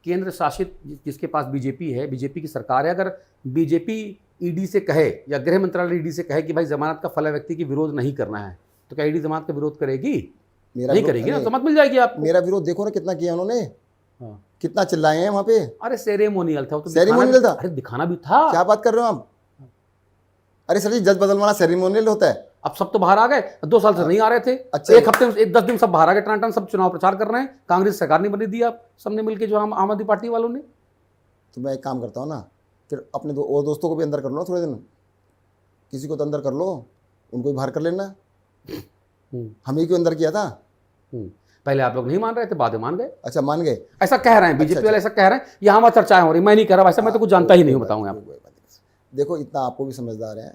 केंद्र शासित जिसके पास बीजेपी है, बीजेपी की सरकार है, अगर बीजेपी ईडी से कहे या गृह मंत्रालय ईडी से कहे कि भाई जमानत का फला व्यक्ति की विरोध नहीं करना है, तो क्या ईडी जमानत का विरोध करेगी? नहीं करेगी ना, जमानत मिल जाएगी आपको। मेरा विरोध देखो ना कितना किया उन्होंने, हाँ। कितना चिल्लाए हैं वहाँ पे। अरे सेरेमोनियल था वो तो, सेरेमोनियल था? अरे दिखाना भी था। क्या बात कर रहे हो आप? अरे सर जी, जज बदलवाना सेरेमोनियल होता है? अब सब तो बाहर आ गए, 2 साल से नहीं आ रहे थे। अच्छा, 1 हफ्ते में 10 दिन सब बाहर आ गए, टन सब चुनाव प्रचार कर रहे हैं। कांग्रेस सरकार नहीं बनी दी आप सबने मिलकर, जो आम आदमी पार्टी वालों ने। तो मैं एक काम करता हूँ ना, फिर अपने और दोस्तों को भी अंदर कर लो थोड़े दिन, किसी को तो अंदर कर लो, उनको भी बाहर कर लेना। हम ही क्यों अंदर किया था? पहले आप लोग नहीं मान रहे थे, बाद में मान गए। अच्छा, मान गए? ऐसा कह रहे हैं बीजेपी वाले, ऐसा कह रहे हैं, यहाँ हमारी चर्चाएं हो रही, मैं नहीं कह रहा, वैसे मैं तो कुछ जानता ही नहीं हूँ, बताऊंगा आपको। देखो, इतना आपको भी समझदार हैं।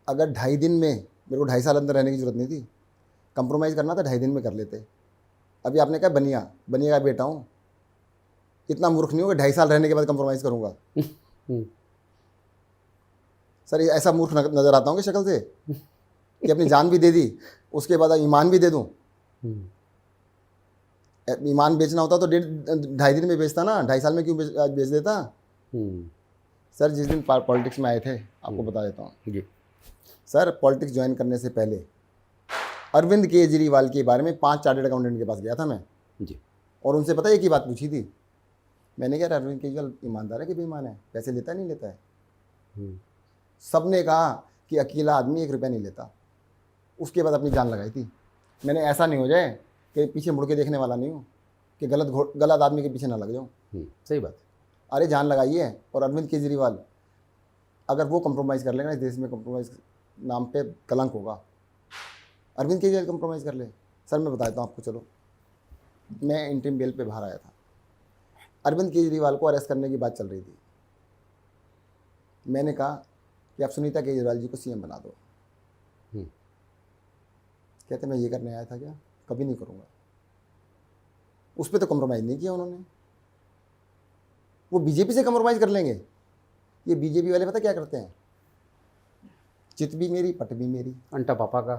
अगर 2.5 दिन में, मेरे को 2.5 साल अंदर रहने की जरूरत नहीं थी, कंप्रोमाइज़ करना था 2.5 दिन में कर लेते। अभी आपने कहा बनिया का बेटा हूँ, इतना मूर्ख नहीं हो कि 2.5 साल रहने के बाद कंप्रोमाइज़ करूँगा। सर, ऐसा मूर्ख नज़र आता हूँ कि शक्ल से कि अपनी जान भी दे दी, उसके बाद ईमान भी दे दूँ। ईमान बेचना होता तो 2.5 दिन में बेचता ना, 2.5 साल में क्यों बेच देता? सर, जिस दिन पॉलिटिक्स में आए थे, आपको बता देता हूँ जी। सर, पॉलिटिक्स ज्वाइन करने से पहले अरविंद केजरीवाल के बारे में 5 चार्टर्ड अकाउंटेंट के पास गया था मैं जी। और उनसे पता है एक ही बात पूछी थी। मैंने कहा अरविंद केजरीवाल ईमानदार है कि बेईमान है, पैसे लेता है नहीं लेता है? सब ने कहा कि अकेला आदमी 1 रुपया नहीं लेता। उसके बाद अपनी जान लगाई थी। मैंने ऐसा नहीं हो जाए कि पीछे मुड़ के देखने वाला नहीं हूँ, कि गलत आदमी के पीछे ना लग जाऊँ। सही बात। अरे जान लगाई है। और अरविंद केजरीवाल अगर वो कंप्रोमाइज़ कर लेगा, इस देश में कंप्रोमाइज़ नाम पे कलंक होगा। अरविंद केजरीवाल कंप्रोमाइज़ कर ले। सर, मैं बता देता हूँ आपको, चलो, मैं इंटरिम बेल पे बाहर आया था, अरविंद केजरीवाल को अरेस्ट करने की बात चल रही थी। मैंने कहा कि आप सुनीता केजरीवाल जी को सीएम बना दो। कहते मैं ये करने आया था क्या? कभी नहीं करूँगा। उस पर तो कंप्रोमाइज़ नहीं किया उन्होंने। वो बीजेपी से कंप्रोमाइज़ कर लेंगे। ये बीजेपी वाले पता क्या करते हैं? चित भी मेरी, पट भी मेरी, अंटा पापा का।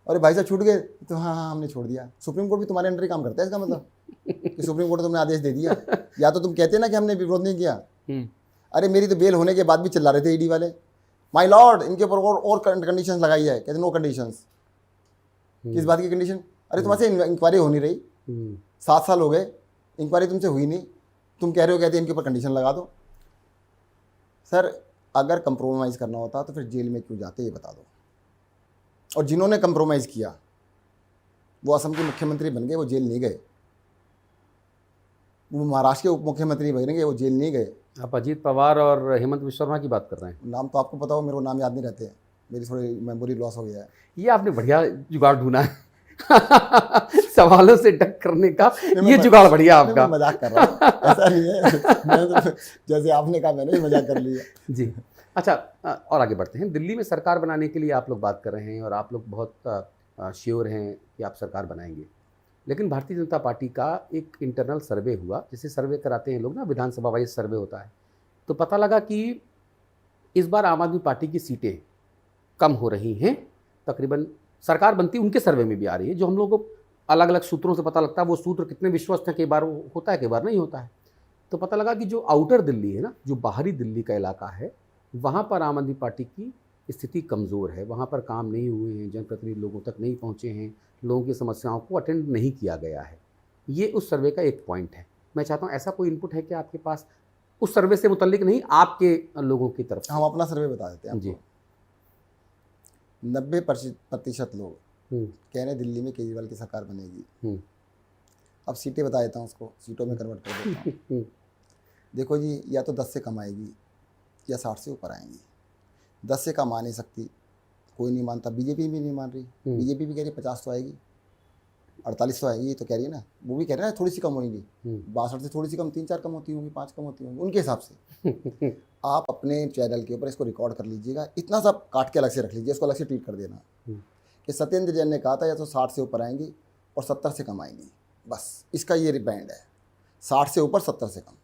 अरे भाई साहब छूट गए तो हाँ, हमने छोड़ दिया। सुप्रीम कोर्ट भी तुम्हारे अंडर ही काम करता है, इसका मतलब कि सुप्रीम कोर्ट ने तुमने आदेश दे दिया, या तो तुम कहते ना कि हमने विरोध नहीं किया। अरे मेरी तो बेल होने के बाद भी चिल्ला रहे थे ईडी वाले, माय लॉर्ड, इनके ऊपर और कंडीशन लगाई है। कहते नो कंडीशंस। किस बात की कंडीशन? अरे तुम्हारे इंक्वायरी हो नहीं रही, 7 साल हो गए, इंक्वायरी तुमसे हुई नहीं, तुम कह रहे हो, कहते इनके ऊपर कंडीशन लगा दो। सर, अगर कंप्रोमाइज़ करना होता तो फिर जेल में क्यों जाते, ये बता दो। और जिन्होंने कंप्रोमाइज़ किया वो असम के मुख्यमंत्री बन गए, वो जेल नहीं गए। वो महाराष्ट्र के उप मुख्यमंत्री बनेंगे, वो जेल नहीं गए। आप अजीत पवार और हेमंत विश्व शर्मा की बात कर रहे हैं। नाम तो आपको पता हो, मेरे को नाम याद नहीं रहते हैं, मेरी थोड़ी मेमोरी लॉस हो गया है। ये आपने बढ़िया जुगाड़ ढूंढा है सवालों से डक करने का, ये जुगाड़ बढ़िया आपका। मैं मजाक कर रहा हूँ, ऐसा नहीं है। मैं तो जैसे आपने कहा मैंने भी मजाक कर लिया जी। अच्छा, और आगे बढ़ते हैं। दिल्ली में सरकार बनाने के लिए आप लोग बात कर रहे हैं और आप लोग बहुत श्योर हैं कि आप सरकार बनाएंगे, लेकिन भारतीय जनता पार्टी का एक इंटरनल सर्वे हुआ, जिसे सर्वे कराते हैं लोग ना, विधानसभा वाइज सर्वे होता है, तो पता लगा कि इस बार आम आदमी पार्टी की सीटें कम हो रही हैं। तकरीबन सरकार बनती उनके सर्वे में भी आ रही है, जो हम लोगों को अलग अलग सूत्रों से पता लगता है। वो सूत्र कितने विश्वस्त हैं, कई बार होता है, कई बार नहीं होता है। तो पता लगा कि जो आउटर दिल्ली है ना, जो बाहरी दिल्ली का इलाका है, वहाँ पर आम आदमी पार्टी की स्थिति कमज़ोर है। वहाँ पर काम नहीं हुए हैं, जनप्रतिनिधि लोगों तक नहीं पहुँचे हैं, लोगों की समस्याओं को अटेंड नहीं किया गया है। ये उस सर्वे का एक पॉइंट है। मैं चाहता हूँ ऐसा कोई इनपुट है कि आपके पास उस सर्वे से मुतल्लिक नहीं, आपके लोगों की तरफ से? हम अपना सर्वे बता देते हैं जी। 90% लोग कह रहे हैं दिल्ली में केजरीवाल की सरकार बनेगी। हम्म। अब सीटें बता देता हूँ उसको, सीटों में कन्वर्ट कर देता हूँ। देखो जी, या तो 10 से कम आएगी या 60 से ऊपर आएंगी। 10 से कम आ नहीं सकती, कोई नहीं मानता, बीजेपी भी नहीं मान रही। बीजेपी भी कह रही 50 तो आएगी, 48 तो आएगी, ये तो कह रही है ना। वो भी कह रहे हैं थोड़ी सी कम होंगी, 62 से थोड़ी सी कम, 3-4 कम होती होंगी, 5 कम होती होंगी उनके हिसाब से। आप अपने चैनल के ऊपर इसको रिकॉर्ड कर लीजिएगा, इतना सब काट के अलग से रख लीजिए, इसको अलग से ट्वीट कर देना कि सत्येंद्र जैन ने कहा था या तो 60 से ऊपर आएंगी और 70 से कम आएंगी। बस इसका ये बैंड है, 60 से ऊपर, 70 से कम।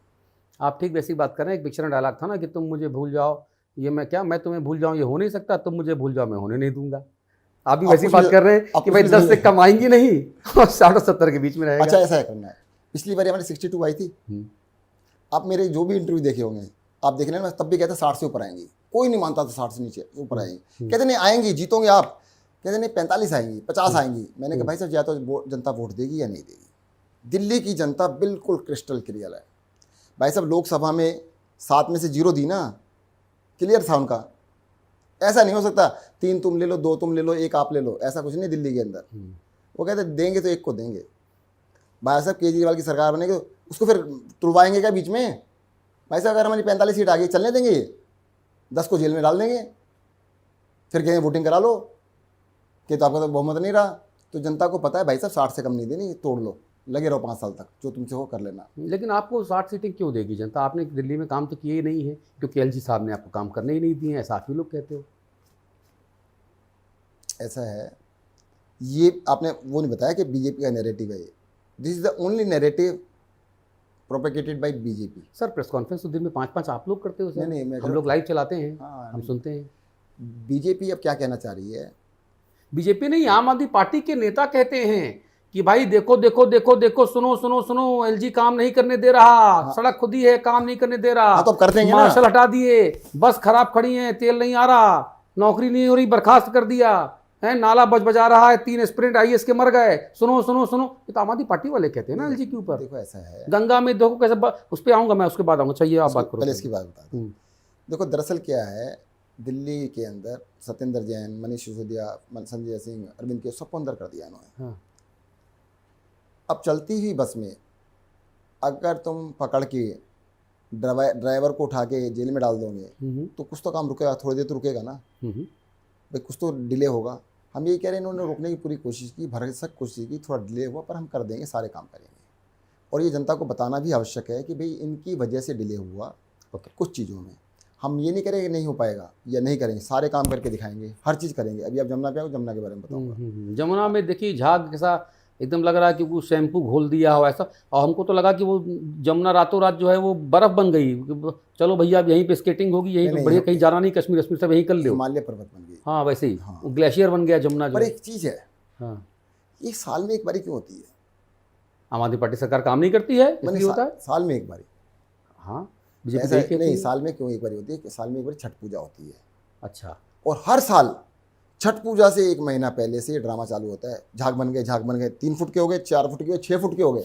आप ठीक वैसी बात कर रहे हैं। एक पिक्चर में डायलॉग था ना कि तुम मुझे भूल जाओ, ये मैं तुम्हें भूल जाऊं, ये हो नहीं सकता, तुम मुझे भूल जाओ, मैं होने नहीं दूंगा। आप भी वैसी बात कर रहे हैं कि भाई 10 से कम आएंगी नहीं और 60 और 70 के बीच में रहेगा। अच्छा, ऐसा है करना है। पिछली बार हमारी 62 आई थी। आप मेरे जो भी इंटरव्यू देखे होंगे, आप देख लेना, मैं तब भी कहता 60 से ऊपर आएंगी। कोई नहीं मानता था 60 से नीचे ऊपर आएंगी। कहते नहीं आएंगी, जीतोंगे आप। कहते नहीं 45 आएंगी, 50 आएंगी। मैंने कहा भाई साहब, या तो जनता वोट देगी या नहीं देगी। दिल्ली की जनता बिल्कुल क्रिस्टल क्लियर है भाई साहब। लोकसभा में 7 में से 0 दी ना, क्लियर था उनका। ऐसा नहीं हो सकता 3 तुम ले लो, 2 तुम ले लो, 1 आप ले लो, ऐसा कुछ नहीं दिल्ली के अंदर। वो कहते देंगे तो 1 को देंगे। भाई साहब केजरीवाल की सरकार बनेगी तो उसको फिर तुड़वाएंगे क्या बीच में? भाई साहब अगर हमारी 45 सीट आ गई, चलने देंगे? 10 को जेल में डाल देंगे, फिर कहेंगे वोटिंग करा लो कि तो आपका तो बहुमत नहीं रहा। तो जनता को पता है भाई साहब 60 से कम नहीं देनी, तोड़ लो, लगे रहो 5 साल तक, जो तुमसे हो कर लेना। लेकिन आपको 60 सीटें क्यों देगी जनता? आपने दिल्ली में काम तो किए ही नहीं है, क्योंकि एलजी साहब ने आपको काम करने ही नहीं दिए हैं, ऐसा आप ही लोग कहते हो। ऐसा है, ये आपने वो नहीं बताया कि बीजेपी का नैरेटिव है ये। This is the only narrative propagated by BJP. Sir press conference तो दिन में 5-5 आप लोग करते हो सर। नहीं, मैं हम लोग लाइव चलाते हैं, हाँ, हम सुनते हैं। बीजेपी अब क्या कहना चाह रही है? बीजेपी नहीं, आम आदमी पार्टी के नेता कहते हैं कि भाई देखो देखो देखो देखो, सुनो सुनो सुनो, एलजी काम नहीं करने दे रहा, सड़क खुदी है, काम नहीं करने दे रहा, तो कर देंगे ना। मार्शल हटा दिए, बस खराब खड़ी है, तेल नहीं आ रहा, नौकरी नहीं हो रही, बर्खास्त कर दिया है, नाला बजा रहा है, 3 एस्पिरेंट आईएएस के मर गए, सुनो सुनो सुनो। ये तो आम आदमी पार्टी वाले कहते हैं ना एलजी के ऊपर। देखो ऐसा है, गंगा में देखो कैसे उस पर आऊंगा मैं, उसके बाद आऊंगा। चाहिए आप बात करो पहले इसकी बात बता दो। देखो दरअसल क्या है, दिल्ली के अंदर सत्येंद्र जैन, मनीष सिसोदिया, संजय सिंह, अरविंद के सबको अंदर कर दिया इन्होंने। अब चलती हुई बस में अगर तुम पकड़ के ड्राइवर को उठा के जेल में डाल दोगे तो कुछ तो काम रुकेगा, थोड़ी देर तो रुकेगा ना भाई, कुछ तो डिले होगा। हम ये कह रहे हैं, इन्होंने रोकने की पूरी कोशिश की, भरसक कोशिश की, थोड़ा डिले हुआ, पर हम कर देंगे, सारे काम करेंगे। और ये जनता को बताना भी आवश्यक है कि भाई इनकी वजह से डिले हुआ कुछ चीज़ों में। हम ये नहीं करेंगे नहीं हो पाएगा या नहीं करेंगे, सारे काम करके दिखाएंगे, हर चीज़ करेंगे। अभी आप जमुना पे आओ, जमुना के बारे में बताऊंगा। जमुना में देखिए झाग कैसा एकदम लग रहा है कि वो शैम्पू घोल दिया हो ऐसा, और हमको तो लगा कि वो जमुना रातों रात जो है वो बर्फ बन गई। चलो भैया अब यहीं पे स्केटिंग होगी, यहीं पे बढ़िया, कहीं जाना नहीं, कश्मीर सब यहीं कर लो, हिमालय पर्वत बन गई। हाँ वैसे ही हाँ। ग्लेशियर बन गया जमुना जो। पर एक चीज़ है, हाँ, ये साल में एक बारी क्यों होती है? आम आदमी पार्टी सरकार काम नहीं करती है, इसलिए होता है। साल में एक बारी। हाँ बीजेपी नहीं, साल में क्यों एक बारी होती है? साल में एक बार छठ पूजा होती है। अच्छा। और हर साल छठ पूजा से 1 महीना पहले से ये ड्रामा चालू होता है। झाग बन गए, झाग बन गए, 3 फुट के हो गए, 4 फुट के हो गए, 6 फुट के हो गए,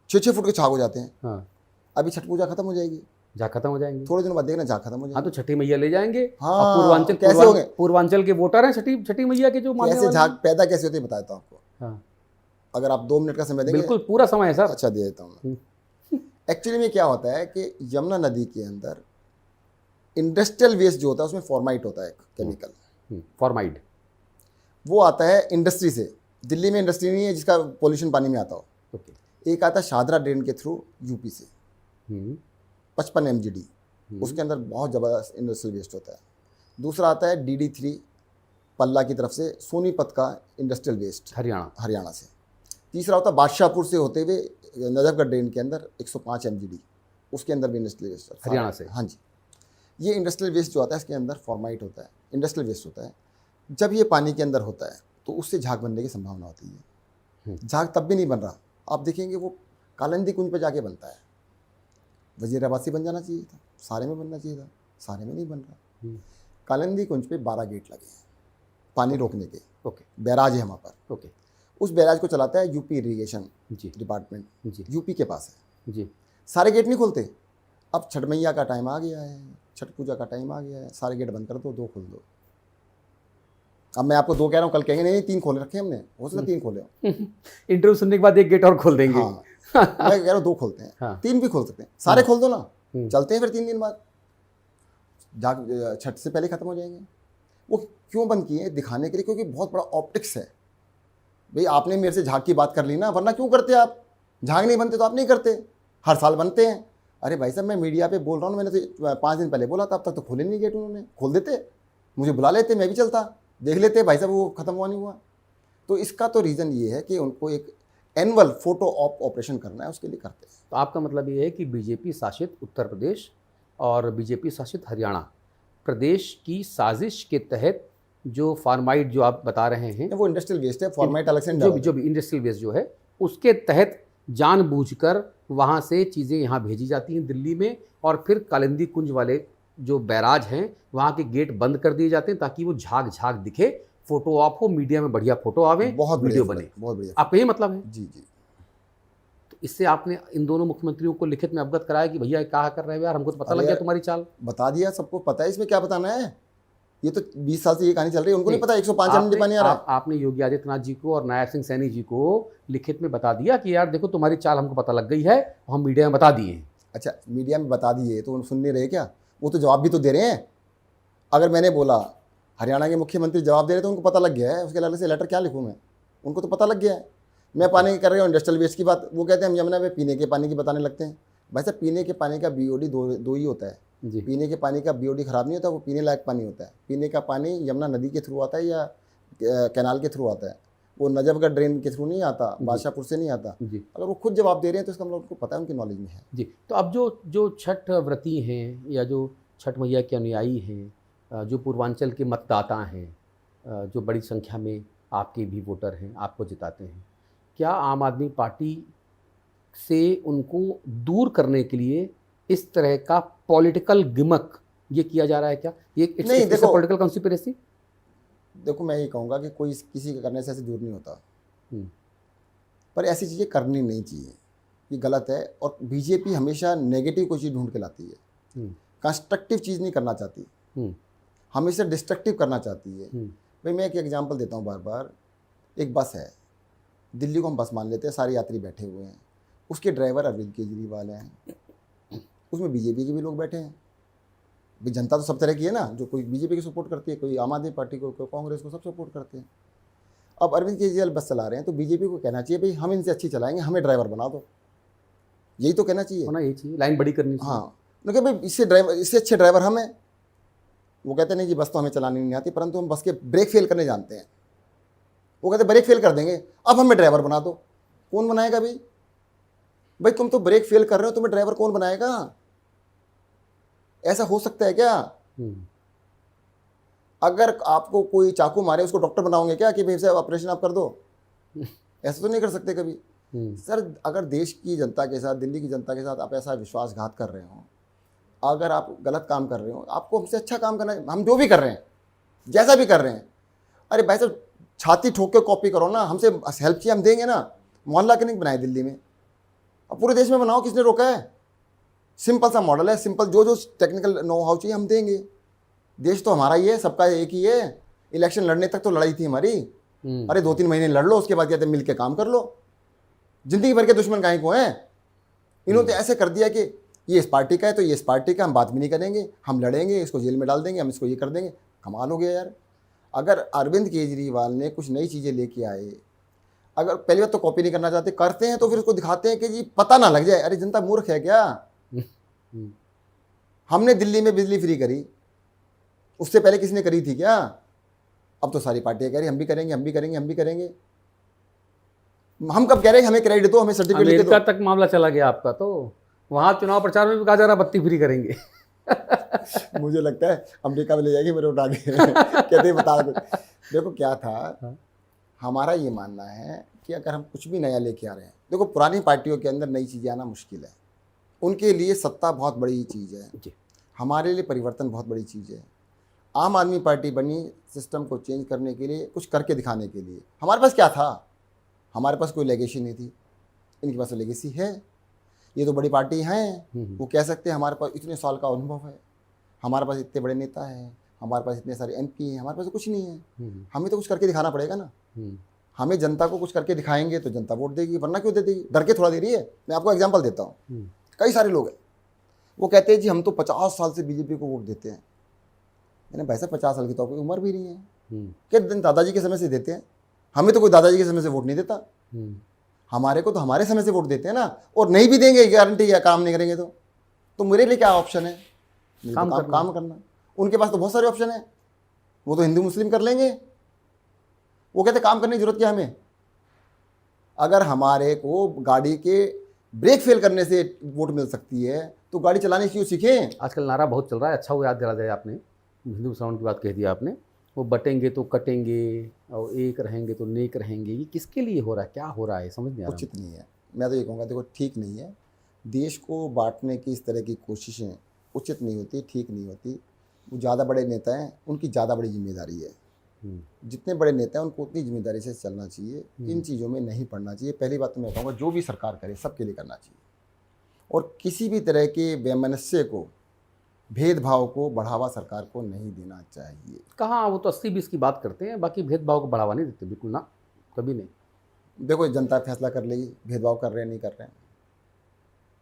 6-6 फुट के झाग हो जाते हैं। हाँ, अभी छठ पूजा खत्म हो जाएगी, झाग खत्म हो जाएंगे, थोड़े दिनों बाद देखना झाग खत्म हो जाएगी। हाँ तो छठी मैया ले जाएंगे। हाँ, पूर्वांचल कैसे होंगे? पूर्वांचल के वोटर हैं छठी मैया के जो मानने कैसे वाले झाग पैदा कैसे होती है बताता हूँ आपको। हाँ अगर आप 2 मिनट का समय देंगे। बिल्कुल पूरा समय है सर। अच्छा दे देता हूँ मैं। एक्चुअली में क्या होता है कि यमुना नदी के अंदर इंडस्ट्रियल वेस्ट जो होता है उसमें फॉर्माइट होता है, केमिकल फॉर्माइड, वो आता है इंडस्ट्री से। दिल्ली में इंडस्ट्री नहीं है जिसका पोल्यूशन पानी में आता हो। एक आता है शादरा ड्रेन के थ्रू यूपी से, 55 MGD, उसके अंदर बहुत ज़बरदस्त इंडस्ट्रियल वेस्ट होता है। दूसरा आता है DD3 पल्ला की तरफ से सोनीपत का इंडस्ट्रियल वेस्ट, हरियाणा से। तीसरा होता है बादशाहपुर से होते हुए नजफगढ़ ड्रेन के अंदर 105 MGD, उसके अंदर भी इंडस्ट्रियल वेस्ट हरियाणा से। हाँ जी, ये इंडस्ट्रियल वेस्ट जो आता है इसके अंदर फॉर्माइट होता है, इंडस्ट्रियल वेस्ट होता है। जब ये पानी के अंदर होता है तो उससे झाग बनने की संभावना होती है। झाग तब भी नहीं बन रहा, आप देखेंगे वो कालिंदी कुंज पे जाके बनता है। वजीराबाद से बन जाना चाहिए था, सारे में बनना चाहिए था, सारे में नहीं बन रहा। कालिंदी कुंज पे 12 गेट लगे हैं पानी रोकने के। बैराज है वहाँ पर। उस बैराज को चलाता है यूपी इरीगेशन डिपार्टमेंट, यूपी के पास है जी। सारे गेट नहीं खोलते। अब छठ मैया का टाइम आ गया है, छठ पूजा का टाइम आ गया है, सारे गेट बंद कर दो, 2 खोल दो। अब मैं आपको 2 कह रहा हूँ, कल कहेंगे नहीं 3 खोले रखे हमने, हो सकता 3 खोले हो। इंटरव्यू सुनने के बाद एक गेट और खोल देंगे। हाँ मैं कह रहा हूँ 2 खोलते हैं, हाँ। 3 भी खोल सकते हैं, सारे खोल दो ना, चलते हैं फिर 3 दिन बाद, छठ से पहले खत्म हो जाएंगे। वो क्यों बंद किए हैं? दिखाने के लिए, क्योंकि बहुत बड़ा ऑप्टिक्स है। भाई आपने मेरे से झाग की बात कर ली ना, वरना क्यों करते आप? झाग नहीं बनते तो आप नहीं करते, हर साल बनते हैं। अरे भाई साहब मैं मीडिया पे बोल रहा हूँ, मैंने तो 5 दिन पहले बोला था, अब तक तो खोले नहीं गेट उन्होंने। खोल देते, मुझे बुला लेते, मैं भी चलता, देख लेते भाई साहब वो खत्म हुआ नहीं हुआ। तो इसका तो रीज़न ये है कि उनको एक एनुअल फोटो ऑप ऑपरेशन करना है, उसके लिए करते हैं। तो आपका मतलब ये है कि बीजेपी शासित उत्तर प्रदेश और बीजेपी शासित हरियाणा प्रदेश की साजिश के तहत जो फार्माइट जो आप बता रहे हैं, वो इंडस्ट्रियल वेस्ट है, फॉर्मेट अलग से नहीं जो डाला भी इंडस्ट्रियल वेस्ट जो है, उसके तहत जानबूझकर वहाँ से चीज़ें यहाँ भेजी जाती हैं दिल्ली में, और फिर कालिंदी कुंज वाले जो बैराज हैं वहाँ के गेट बंद कर दिए जाते हैं ताकि वो झाग झाग दिखे, फोटो ऑप हो, मीडिया में बढ़िया फोटो आवे, बहुत वीडियो बढ़िया, बने। बहुत बढ़िया। आपका ये मतलब है? जी जी। तो इससे आपने इन दोनों मुख्यमंत्रियों को लिखित में अवगत कराया कि भैया क्या कर रहे हो यार, हमको तो पता लग गया तुम्हारी चाल। बता दिया, सबको पता है, इसमें क्या बताना है? ये तो 20 साल से ये कहानी चल रही है, उनको नहीं पता 105 एमएलडी पानी आ रहा है। आपने योगी आदित्यनाथ जी को और नायब सिंह सैनी जी को लिखित में बता दिया कि यार देखो तुम्हारी चाल हमको पता लग गई है, हम मीडिया में बता दिए हैं। अच्छा, मीडिया में बता दिए तो सुन नहीं रहे क्या? वो तो जवाब भी तो दे रहे हैं। अगर मैंने बोला, हरियाणा के मुख्यमंत्री जवाब दे रहे तो उनको पता लग गया है, उसके अलग से लेटर क्या लिखूँ मैं? उनको तो पता लग गया है। मैं पानी कर रहा हूँ इंडस्ट्रियल वेस्ट की बात, वो कहते हैं हम यमुना में पीने के पानी की बताने लगते हैं। भाई साहब पीने के पानी का बीओडी दो ही होता है जी। पीने के पानी का बीओडी खराब नहीं होता, वो पीने लायक पानी होता है। पीने का पानी यमुना नदी के थ्रू आता है या कैनाल के थ्रू आता है, वो नजफगढ़ ड्रेन के थ्रू नहीं आता, बादशाहपुर से नहीं आता जी। अगर वो खुद जवाब दे रहे हैं तो इसका मतलब उनको पता है, उनकी नॉलेज में है। जी। तो अब जो छठ व्रती हैं या जो छठ मैया के अनुयायी हैं, जो पूर्वांचल के मतदाता हैं, जो बड़ी संख्या में आपके भी वोटर हैं, आपको जिताते हैं, क्या आम आदमी पार्टी से उनको दूर करने के लिए इस तरह का पॉलिटिकल गिमक ये किया जा रहा है क्या? ये नहीं, देखो पॉलिटिकल कॉन्स्पिरेसी। देखो मैं ये कहूँगा कि कोई किसी के करने से ऐसे दूर नहीं होता, पर ऐसी चीज़ें करनी नहीं चाहिए, ये गलत है। और बीजेपी हमेशा नेगेटिव कोई चीज़ ढूंढ के लाती है, कंस्ट्रक्टिव चीज़ नहीं करना चाहती, हमेशा डिस्ट्रक्टिव करना चाहती है। भाई मैं एक एग्जांपल देता हूँ बार बार। एक बस है, दिल्ली को हम बस मान लेते हैं, सारे यात्री बैठे हुए हैं, उसके ड्राइवर अरविंद केजरीवाल हैं, उसमें बीजेपी के भी लोग बैठे हैं। भाई जनता तो सब तरह की है ना, जो कोई बीजेपी को सपोर्ट करती है, कोई आम आदमी पार्टी को, कोई कांग्रेस को, सब सपोर्ट करते हैं। अब अरविंद केजरीवाल बस चला रहे हैं तो बीजेपी को कहना चाहिए भाई हम इनसे अच्छी चलाएंगे, हमें ड्राइवर बना दो, यही तो कहना चाहिए। होना यही चाहिए, लाइन बड़ी करनी चाहिए। हाँ, क्योंकि भाई इससे अच्छे ड्राइवर हम हैं। वो कहते नहीं जी बस तो हमें चलानी नहीं आती, परंतु हम बस के ब्रेक फेल करने जानते हैं। वो कहते ब्रेक फेल कर देंगे, अब हमें ड्राइवर बना दो। कौन बनाएगा भाई? भाई तुम तो ब्रेक फेल कर रहे हो, तुम्हें ड्राइवर कौन बनाएगा? ऐसा हो सकता है क्या? अगर आपको कोई चाकू मारे उसको डॉक्टर बनाओगे क्या कि भाई साहब ऑपरेशन आप कर दो? ऐसा तो नहीं कर सकते कभी। सर अगर देश की जनता के साथ, दिल्ली की जनता के साथ आप ऐसा विश्वासघात कर रहे हो, अगर आप गलत काम कर रहे हो, आपको हमसे अच्छा काम करना है। हम जो भी कर रहे हैं, जैसा भी कर रहे हैं, अरे भाई साहब छाती ठोक के कॉपी करो ना, हमसे हेल्प चाहिए हम देंगे ना। मोहल्ला क्लिनिक बनाए दिल्ली में, अब पूरे देश में बनाओ, किसने रोका है? सिंपल सा मॉडल है, सिंपल जो टेक्निकल नो हाउ चाहिए हम देंगे। देश तो हमारा ही है, सबका एक ही है। इलेक्शन लड़ने तक तो लड़ाई थी हमारी। अरे 2-3 महीने लड़ लो, उसके बाद कहते मिल के काम कर लो। जिंदगी भर के दुश्मन काहे को हैं? इन्होंने ऐसे कर दिया कि ये इस पार्टी का है तो ये इस पार्टी का, हम बात भी नहीं करेंगे, हम लड़ेंगे, इसको जेल में डाल देंगे, हम इसको ये कर देंगे। कमाल हो गया यार। अगर अरविंद केजरीवाल ने कुछ नई चीज़ें लेके आए, अगर पहली बात तो कॉपी नहीं करना चाहते, करते हैं तो फिर उसको दिखाते हैं कि जी पता ना लग जाए। अरे जनता मूर्ख है क्या? हमने दिल्ली में बिजली फ्री करी, उससे पहले किसने करी थी क्या? अब तो सारी पार्टियां कह रही हम भी करेंगे, हम भी करेंगे, हम भी करेंगे। हम कब कह रहे हैं हमें क्रेडिट दो, हमें सर्टिफिकेट दो? अमेरिका तक मामला चला गया आपका, तो वहां चुनाव प्रचार में भी कहा जा रहा बत्ती फ्री करेंगे। मुझे लगता है अमेरिका में ले जाएगी मेरे उठा के कहते बता दो। देखो क्या था, हमारा ये मानना है कि अगर हम कुछ भी नया लेके आ रहे हैं, देखो पुरानी पार्टियों के अंदर नई चीज़ें आना मुश्किल है, उनके लिए सत्ता बहुत बड़ी चीज़ है, हमारे लिए परिवर्तन बहुत बड़ी चीज़ है। आम आदमी पार्टी बनी सिस्टम को चेंज करने के लिए, कुछ करके दिखाने के लिए। हमारे पास क्या था? हमारे पास कोई लेगेसी नहीं थी, इनके पास तो लेगेसी है। ये तो बड़ी पार्टी हैं, वो कह सकते हैं हमारे पास इतने साल का अनुभव है, हमारे पास इतने बड़े नेता हैं, हमारे पास इतने सारे MP हैं, हमारे पास तो कुछ नहीं है। हम्म, हमें तो कुछ करके दिखाना पड़ेगा ना। हम्म, हमें जनता को कुछ करके दिखाएंगे तो जनता वोट देगी, वरना क्यों दे देगी? डर के थोड़ा दे रही है। मैं आपको एग्जांपल देता हूँ। हम्म, कई सारे लोग हैं, वो कहते हैं जी हम तो 50 साल से BJP को वोट देते हैं। मैंने भाई साहब 50 साल की तो आपकी उम्र भी नहीं है। हम्म, क्या दिन दादाजी के समय से देते हैं? हमें तो कोई दादाजी के समय से वोट नहीं देता। हम्म, हमारे को तो हमारे समय से वोट देते हैं ना। और नहीं भी देंगे गारंटी है, काम नहीं करेंगे तो मेरे लिए क्या ऑप्शन है? मुझे तो काम करना। उनके पास तो बहुत सारे ऑप्शन है, वो तो हिंदू मुस्लिम कर लेंगे। वो कहते काम करने की जरूरत क्या है हमें? अगर हमारे को गाड़ी के ब्रेक फेल करने से वोट मिल सकती है तो गाड़ी चलाने क्यों सीखें? आजकल नारा बहुत चल रहा है, अच्छा वो याद दिला दिया आपने, हिंदू मुसलमान की बात कह दिया आपने। वो बटेंगे तो कटेंगे और एक रहेंगे तो नेक रहेंगे, ये किसके लिए हो रहा है, क्या हो रहा है, समझ नहीं आ रहा उचित नहीं है। मैं तो ये कहूँगा, देखो ठीक नहीं है। देश को बांटने की इस तरह की कोशिशें उचित नहीं होती, ठीक नहीं होती। वो ज़्यादा बड़े नेता हैं, उनकी ज़्यादा बड़ी जिम्मेदारी है। जितने बड़े नेता हैं उनको उतनी जिम्मेदारी से चलना चाहिए। इन चीज़ों में नहीं पड़ना चाहिए। पहली बात तो मैं कहूँगा, जो भी सरकार करे सबके लिए करना चाहिए, और किसी भी तरह के वैमनस्य को, भेदभाव को बढ़ावा सरकार को नहीं देना चाहिए। कहाँ, वो तो 80-20 की बात करते हैं, बाकी भेदभाव को बढ़ावा नहीं देते, बिल्कुल ना, कभी नहीं। देखो जनता फैसला कर लेगी, भेदभाव कर रहे हैं नहीं कर रहे हैं,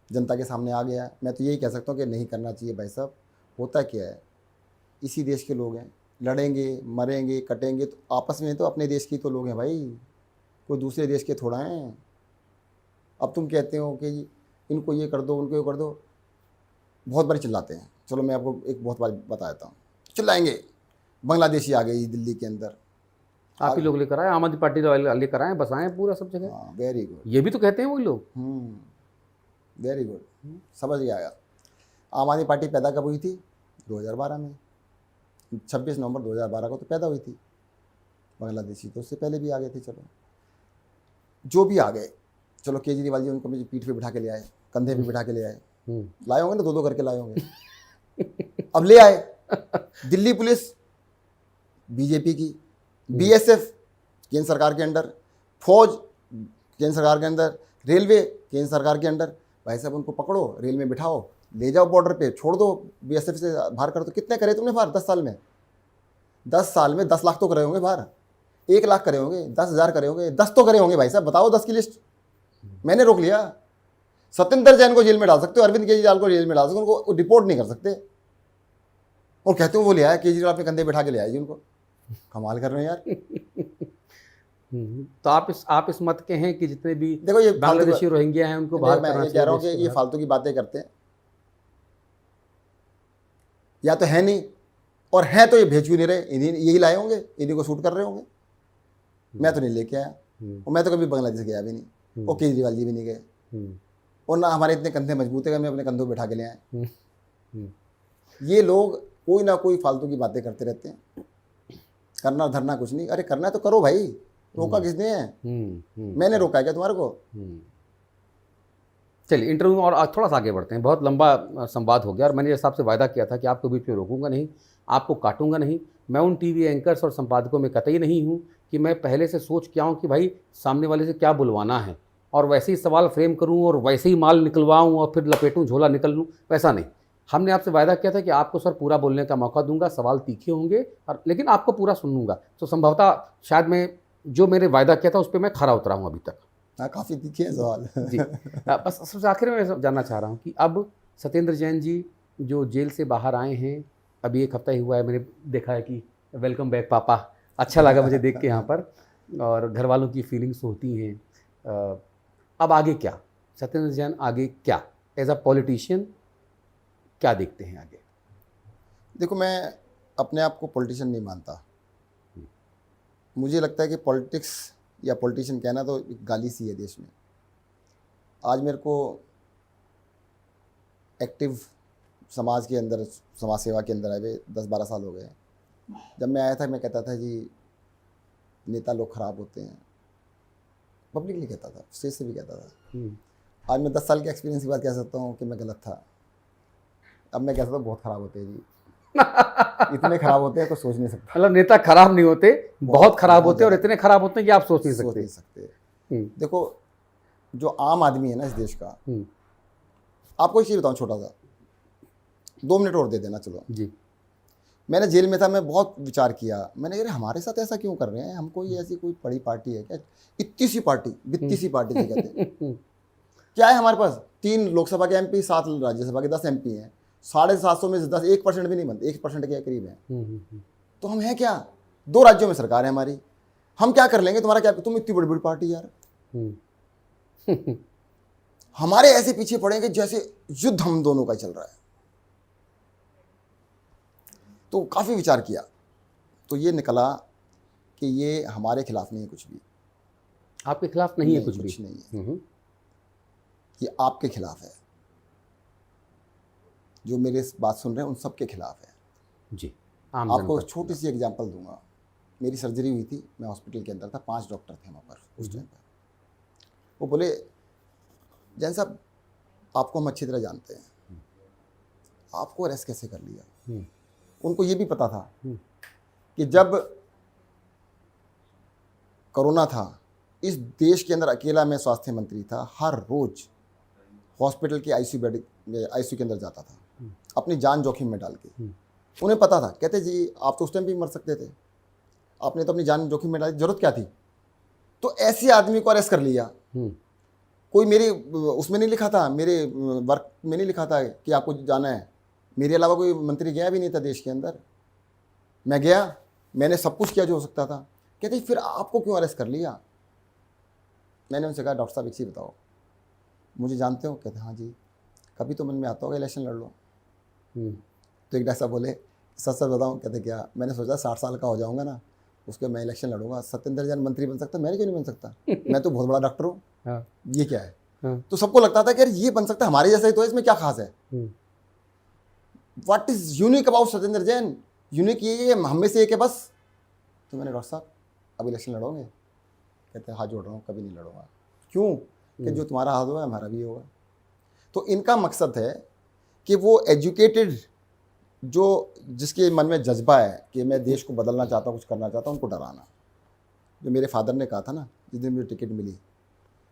जनता के सामने आ गया। मैं तो यही कह सकता हूँ कि नहीं करना चाहिए भाई साहब। होता क्या है, इसी देश के लोग हैं, लड़ेंगे मरेंगे कटेंगे तो आपस में, तो अपने देश की तो लोग हैं भाई, कोई दूसरे देश के थोड़ा हैं। अब तुम कहते हो कि इनको ये कर दो उनको ये कर दो, बहुत बार चिल्लाते हैं। चलो मैं आपको एक बहुत बार बता देता हूँ, चिल्लाएंगे बांग्लादेशी आ गई दिल्ली के अंदर, आप ही लोग लेकर आए, आम आदमी पार्टी लेकर आए, बसाएं पूरा सब जगह। हाँ वेरी गुड, ये भी तो कहते हैं वही लोग। वेरी गुड, समझ गया। आम आदमी पार्टी पैदा कब हुई थी? 2012 में, 26 नवंबर 2012 को तो पैदा हुई थी। बांग्लादेशी तो उससे पहले भी आ गए थे। चलो जो भी आ गए, चलो केजरीवाल जी उनको मुझे पीठ पे बिठा के ले आए, कंधे पे बिठा के ले आए, लाए होंगे ना, दो करके लाए होंगे। अब ले आए। दिल्ली पुलिस BJP की, BSF केंद्र सरकार के अंडर, फौज केंद्र सरकार के अंदर, रेलवे केंद्र सरकार के अंडर। भाई साहब उनको पकड़ो, रेल में बिठाओ, ले जाओ बॉर्डर पे, छोड़ दो, BSF से बाहर कर दो। कितने करे तुमने बाहर 10 साल में? 10 साल में 10 लाख तो करे होंगे बाहर, 1 लाख करे होंगे, 10,000 करे होंगे, 10 तो करे होंगे। भाई साहब बताओ 10 की लिस्ट। मैंने रोक लिया। सत्येंद्र जैन को जेल में डाल सकते हो, अरविंद केजरीवाल को जेल में डाल सकते हो, उनको रिपोर्ट नहीं कर सकते। और कहते हो वो ले आया केजरीवाल, अपने कंधे बैठा के ले आया जी उनको। कमाल कर रहे हैं यार। तो आप इस मत के हैं कि जितने भी देखो ये बांग्लादेशी रोहिंग्या हैं उनको बाहर मैं करना ये कह रहा हूँ चाहिए कि ये फालतू की बातें करते हैं, या तो है नहीं, और हैं तो ये भेज क्यों नहीं रहे? इन्हीं यही लाए होंगे, इन्हीं को शूट कर रहे होंगे। मैं तो नहीं लेके आया, और मैं तो कभी बांग्लादेश गया भी नहीं, और केजरीवाल जी भी नहीं गए, और ना हमारे इतने कंधे मजबूत है कि मैं अपने कंधों बैठा के ले आए। ये लोग कोई ना कोई फालतू की बातें करते रहते हैं। करना धरना कुछ नहीं, अरे करना है तो करो भाई, रोका किसने है? मैंने रोका है क्या तुम्हारे को? चलिए इंटरव्यू में और थोड़ा सा आगे बढ़ते हैं, बहुत लंबा संवाद हो गया, और मैंने जैसा आपसे वायदा किया था कि आपको बीच में रोकूंगा नहीं, आपको काटूंगा नहीं। मैं उन टीवी एंकर्स और संपादकों में कतई नहीं हूं कि मैं पहले से सोच के आऊँ कि भाई सामने वाले से क्या बुलवाना है और वैसे ही सवाल फ्रेम करूँ और वैसे ही माल निकलवाऊँ और फिर लपेटूँ झोला निकल लूँ, वैसा नहीं। हमने आपसे वायदा किया था कि आपको सर पूरा बोलने का मौका दूंगा, सवाल तीखे होंगे और लेकिन आपको पूरा सुन लूँगा। तो संभवतः शायद मैं जो मैंने वायदा किया था उस पर मैं खरा उतरा हूँ अभी तक। हाँ काफ़ी तीखे हैं सवाल। जी बस सबसे आखिर में मैं जानना चाह रहा हूँ कि अब सत्येंद्र जैन जी जो जेल से बाहर आए हैं, अभी 1 हफ्ता ही हुआ है, मैंने देखा है कि वेलकम बैक पापा, अच्छा लगा मुझे देख के यहाँ पर, और घर वालों की फीलिंग्स होती हैं। अब आगे क्या, सत्येंद्र जैन आगे क्या एज अ पॉलिटिशियन क्या देखते हैं आगे? देखो मैं अपने आप को पॉलिटिशियन नहीं मानता। मुझे लगता है कि पॉलिटिक्स या पॉलिटिशियन कहना तो एक गाली सी है देश में। आज मेरे को एक्टिव समाज के अंदर, समाज सेवा के अंदर आए हुए 10-12 साल हो गए। जब मैं आया था मैं कहता था जी नेता लोग ख़राब होते हैं, पब्लिकली कहता था, स्टेज से भी कहता था। आज मैं 10 साल के एक्सपीरियंस की बात कह सकता हूँ कि मैं गलत था। अब मैं कहता था बहुत ख़राब होते हैं जी। इतने खराब होते हैं तो सोच नहीं सकता। मतलब नेता खराब नहीं होते, बहुत खराब होते हैं, और इतने खराब होते हैं कि आप सोच नहीं सकते। देखो जो आम आदमी है ना इस देश का, आपको एक चीज़ बताऊँ छोटा सा, 2 मिनट और दे देना चलो जी। मैंने जेल में था, मैं बहुत विचार किया, मैंने कहा हमारे साथ ऐसा क्यों कर रहे हैं, हमको ये ऐसी कोई बड़ी पार्टी है क्या, इतनी सी पार्टी, बित्ती सी पार्टी थी कहते हैं। क्या है हमारे पास, 3 लोकसभा के MP, 7 राज्यसभा के 10 MP हैं, 750 में से 10, 1% भी नहीं बनते, 1% के करीब है। तो हम हैं क्या, 2 राज्यों में सरकार है हमारी, हम क्या कर लेंगे, तुम्हारा क्या, तुम इतनी बड़ी बड़ी पार्टी यार। हमारे ऐसे पीछे पड़ेंगे जैसे युद्ध हम दोनों का चल रहा है। तो काफ़ी विचार किया, तो ये निकला कि ये हमारे खिलाफ नहीं है कुछ भी। आपके खिलाफ नहीं है कुछ भी? नहीं है, ये आपके खिलाफ है, जो मेरे इस बात सुन रहे हैं उन सब के खिलाफ है जी। आपको छोटी सी एग्जांपल दूंगा। मेरी सर्जरी हुई थी, मैं हॉस्पिटल के अंदर था, 5 डॉक्टर थे वहाँ पर उस टाइम पर। वो बोले, जैन साहब आपको हम अच्छी तरह जानते हैं, आपको अरेस्ट कैसे कर लिया। उनको ये भी पता था कि जब कोरोना था, इस देश के अंदर अकेला मैं स्वास्थ्य मंत्री था, हर रोज हॉस्पिटल के आईसीयू के अंदर जाता था, अपनी जान जोखिम में डाल के। उन्हें पता था, कहते जी आप तो उस टाइम भी मर सकते थे, आपने तो अपनी जान जोखिम में डाली, जरूरत क्या थी। तो ऐसे आदमी को अरेस्ट कर लिया। कोई मेरे उसमें नहीं लिखा था, मेरे वर्क में नहीं लिखा था कि आपको जाना है, मेरे अलावा कोई मंत्री गया भी नहीं था देश के अंदर। मैं गया, मैंने सब कुछ किया जो हो सकता था। कहते फिर आपको क्यों अरेस्ट कर लिया। मैंने उनसे कहा, डॉक्टर साहब एक चीज़ बताओ, मुझे जानते हो। कहते हाँ जी। कभी तो मन में आता होगा इलेक्शन लड़ लो। तो एक डॉक्टर बोले, सच सच बताऊँ। कहते क्या। मैंने सोचा 60 साल का हो जाऊँगा ना, उसके मैं इलेक्शन लड़ूंगा। सत्येंद्र जैन मंत्री बन सकता, मैंने क्यों नहीं बन सकता, मैं तो बहुत बड़ा डॉक्टर हूँ। ये क्या है। तो सबको लगता था कि यार ये बन सकता है, हमारे जैसा ही तो है, इसमें क्या खास है। What is unique about Satyendra Jain, unique ये हम में से एक है बस। तो मैंने, डॉक्टर साहब अब इलेक्शन लड़ोगे। कहते हैं हाथ जोड़ रहा हूँ, कभी नहीं लड़ूंगा। क्यों। कि जो तुम्हारा हाथ होगा हमारा भी होगा। तो इनका मकसद है कि वो एजुकेटेड, जो जिसके मन में जज्बा है कि मैं देश को बदलना चाहता हूँ, कुछ करना चाहता हूँ, उनको डराना। जो मेरे फादर ने कहा था ना, जिस दिन मुझे टिकट मिली,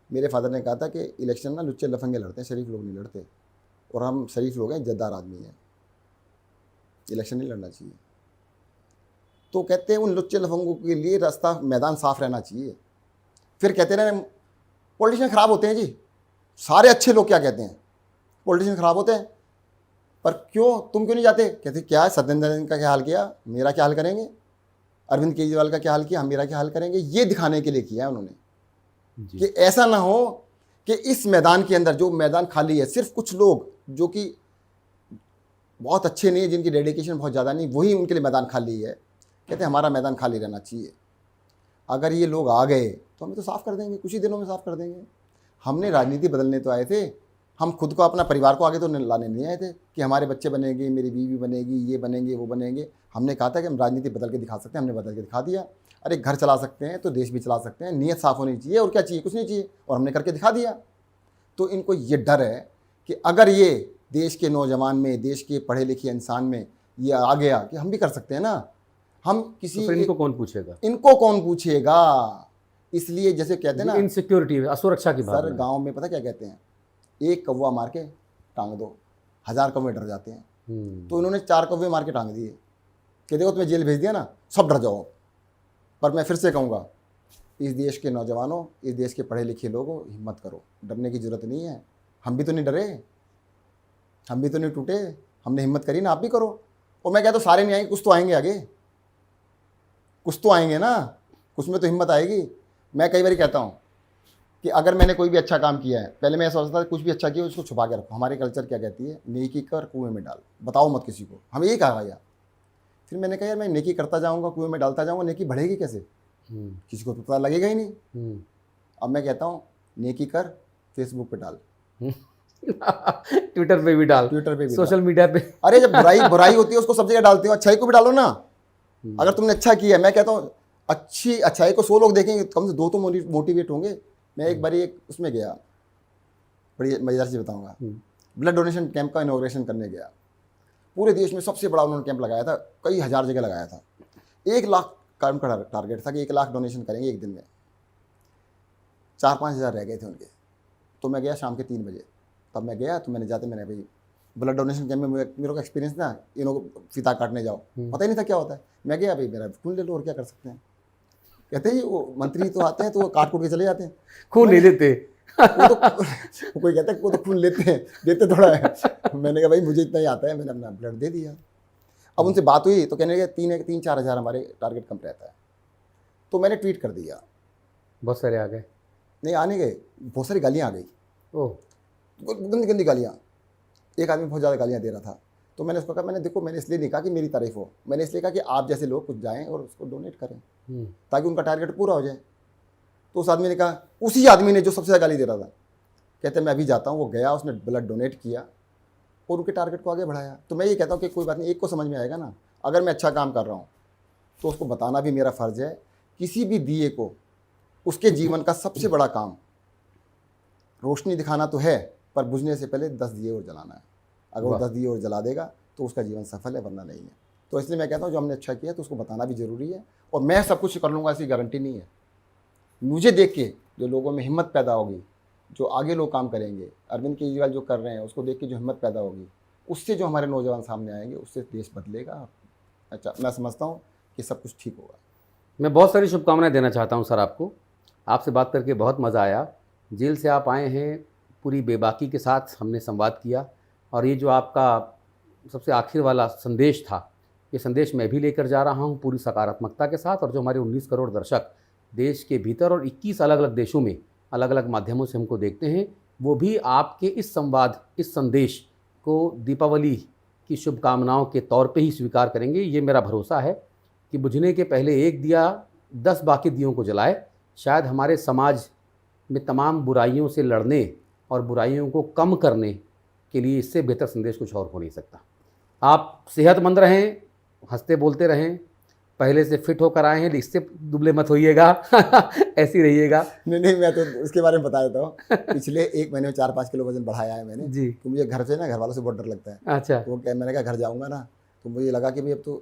मेरे फादर ने कहा था कि इलेक्शन ना लुच्चे लफंगे लड़ते हैं, शरीफ लोग नहीं लड़ते, और हम शरीफ लोग हैं, इज्जतदार आदमी हैं, इलेक्शन नहीं लड़ना चाहिए। तो कहते हैं उन लुच्चे लफंगों के लिए रास्ता, मैदान साफ रहना चाहिए। फिर कहते हैं पॉलिटिशियन ख़राब होते हैं जी, सारे अच्छे लोग क्या कहते हैं, पॉलिटिशियन ख़राब होते हैं, पर क्यों, तुम क्यों नहीं जाते। कहते क्या है, सत्येंद्र जैन का क्या हाल किया, मेरा क्या हाल करेंगे, अरविंद केजरीवाल का क्या हाल किया, हम मेरा क्या हाल करेंगे। ये दिखाने के लिए किया है उन्होंने कि ऐसा ना हो कि इस मैदान के अंदर, जो मैदान खाली है, सिर्फ कुछ लोग जो कि बहुत अच्छे नहीं है, जिनकी डेडिकेशन बहुत ज़्यादा नहीं, वही उनके लिए मैदान खाली है। कहते हमारा मैदान खाली रहना चाहिए। अगर ये लोग आ गए तो हमें तो साफ़ कर देंगे, कुछ ही दिनों में साफ़ कर देंगे। हमने राजनीति बदलने तो आए थे, हम खुद को, अपना परिवार को आगे तो लाने नहीं आए थे कि हमारे बच्चे बनेंगे, मेरी बीवी बनेगी, ये बनेंगे, वो बनेंगे। हमने कहा था कि हम राजनीति बदल के दिखा सकते हैं, हमने बदल के दिखा दिया। अरे घर चला सकते हैं तो देश भी चला सकते हैं, नीयत साफ़ होनी चाहिए, और क्या चाहिए, कुछ नहीं चाहिए, और हमने करके दिखा दिया। तो इनको ये डर है कि अगर ये देश के नौजवान में, देश के पढ़े लिखे इंसान में ये आ गया कि हम भी कर सकते हैं ना, हम किसी, तो इनको कौन पूछेगा, इनको कौन पूछेगा। इसलिए जैसे कहते हैं ना, इनसिक्योरिटी, असुरक्षा की सर गांव में पता क्या कहते हैं, एक कौवा मार के टांग दो, 1000 कौवे डर जाते हैं। तो इन्होंने 4 कौवे मार के टांग दिए कि देखो तुम्हें जेल भेज दिया ना, सब डर जाओ। पर मैं फिर से कहूँगा, इस देश के नौजवानों, इस देश के पढ़े लिखे लोगों, हिम्मत करो, डरने की ज़रूरत नहीं है। हम भी तो नहीं डरे, हम भी तो नहीं टूटे, हमने हिम्मत करी ना, आप भी करो। और मैं कहता हूँ सारे नहीं आएंगे, कुछ तो आएंगे आगे, कुछ तो आएंगे ना, कुछ में तो हिम्मत आएगी। मैं कई बार कहता हूँ कि अगर मैंने कोई भी अच्छा काम किया है, पहले मैं ऐसा सोचता था कुछ भी अच्छा किया उसको छुपा के रखो। हमारी कल्चर क्या कहती है, नेकी कर कुएं में डाल, बताओ मत किसी को, हमें यही कहा गया। फिर मैंने कहा यार मैं नेकी करता जाऊँगा, कुएं में डालता जाऊँगा, नेकी बढ़ेगी कैसे, किसी को तो पता लगेगा ही नहीं। अब मैं कहता हूँ नेकी कर, फेसबुक पे डाल, ट्विटर पे भी डाल, ट्विटर पे भी, सोशल मीडिया पे। अरे जब बुराई होती है उसको सब जगह डालते हो, अच्छाई को भी डालो ना। अगर तुमने अच्छा किया, मैं कहता हूँ अच्छाई को 100 लोग देखेंगे, कम से 2 तो मोटिवेट होंगे। मैं एक बार एक उसमें गया, बड़ी मजेदार चीज़ बताऊंगा, ब्लड डोनेशन कैंप का इनॉग्रेशन करने गया। पूरे देश में सबसे बड़ा उन्होंने कैंप लगाया था, कई हज़ार जगह लगाया था। 1 लाख कैंप का टारगेट था कि 1 लाख डोनेशन करेंगे एक दिन में। 4-5 हज़ार रह गए थे उनके। तो मैं गया शाम के 3 बजे, तब मैं गया तो मैंने भाई ब्लड डोनेशन कैंप में मेरे को एक्सपीरियंस ना, इन्हों को फीता काटने जाओ, पता ही नहीं था क्या होता है। मैं गया, भाई मेरा खून ले लो और क्या कर सकते हैं। कहते हैं वो मंत्री तो आते हैं तो वो काट कूट के चले जाते हैं, खून नहीं लेते। वो तो कोई कहता है वो तो खून लेते हैं, देते थोड़ा है। मैंने कहा भाई मुझे इतना ही आता है, मैंने अपना ब्लड दे दिया। अब उनसे बात हुई तो कहने लगे 3-4 हज़ार हमारे टारगेट कम रहता है। तो मैंने ट्वीट कर दिया, बहुत सारे आ गए। नहीं आने गए, बहुत सारी गालियाँ आ गई, ओह, गंदी गंदी गालियाँ। एक आदमी बहुत ज़्यादा गालियाँ दे रहा था। तो मैंने उसको कहा, मैंने इसलिए नहीं कहा कि मेरी तारीफ हो, मैंने इसलिए कहा कि आप जैसे लोग कुछ जाएं और उसको डोनेट करें ताकि उनका टारगेट पूरा हो जाए। तो उस आदमी ने कहा, उसी आदमी ने जो सबसे ज़्यादा गाली दे रहा था, कहते मैं अभी जाता हूँ। वो गया, उसने ब्लड डोनेट किया और उनके टारगेट को आगे बढ़ाया। तो मैं ये कहता हूँ कि कोई बात नहीं, एक को समझ में आएगा ना, अगर मैं अच्छा काम कर रहा हूँ तो उसको बताना भी मेरा फ़र्ज़ है। किसी भी दिए को उसके जीवन का सबसे बड़ा काम रोशनी दिखाना तो है, पर बुझने से पहले 10 दिए और जलाना है। अगर वो 10 दिए और जला देगा तो उसका जीवन सफल है, वरना नहीं है। तो इसलिए मैं कहता हूँ जो हमने अच्छा किया तो उसको बताना भी ज़रूरी है। और मैं सब कुछ कर लूँगा ऐसी गारंटी नहीं है। मुझे देख के जो लोगों में हिम्मत पैदा होगी, जो आगे लोग काम करेंगे, अरविंद केजरीवाल जो कर रहे हैं उसको देख के जो हिम्मत पैदा होगी, उससे जो हमारे नौजवान सामने आएंगे, उससे देश बदलेगा। अच्छा, मैं समझता हूँ कि सब कुछ ठीक होगा। मैं बहुत सारी शुभकामनाएं देना चाहता हूं सर आपको। आपसे बात करके बहुत मज़ा आया। जेल से आप आए हैं, पूरी बेबाकी के साथ हमने संवाद किया, और ये जो आपका सबसे आखिर वाला संदेश था, ये संदेश मैं भी लेकर जा रहा हूं पूरी सकारात्मकता के साथ। और जो हमारे 19 करोड़ दर्शक देश के भीतर और 21 अलग अलग देशों में अलग अलग माध्यमों से हमको देखते हैं, वो भी आपके इस संवाद, इस संदेश को दीपावली की शुभकामनाओं के तौर पे ही स्वीकार करेंगे। ये मेरा भरोसा है कि बुझने के पहले एक दिया 10 बाकी दियों को जलाए। शायद हमारे समाज में तमाम बुराइयों से लड़ने और बुराइयों को कम करने के लिए इससे बेहतर संदेश कुछ और हो नहीं सकता। आप सेहतमंद रहें, हंसते बोलते रहें, पहले से फिट होकर आए हैं, इससे दुबले मत होइएगा। ऐसी रहिएगा। नहीं, मैं तो उसके बारे में बता देता हूँ। पिछले 1 महीने में 4-5 किलो वजन बढ़ाया है मैंने जी। तो मुझे घर से ना, घर वालों से बहुत डर लगता है। अच्छा। तो मैंने कहा घर जाऊँगा ना तो मुझे लगा कि भाई अब तो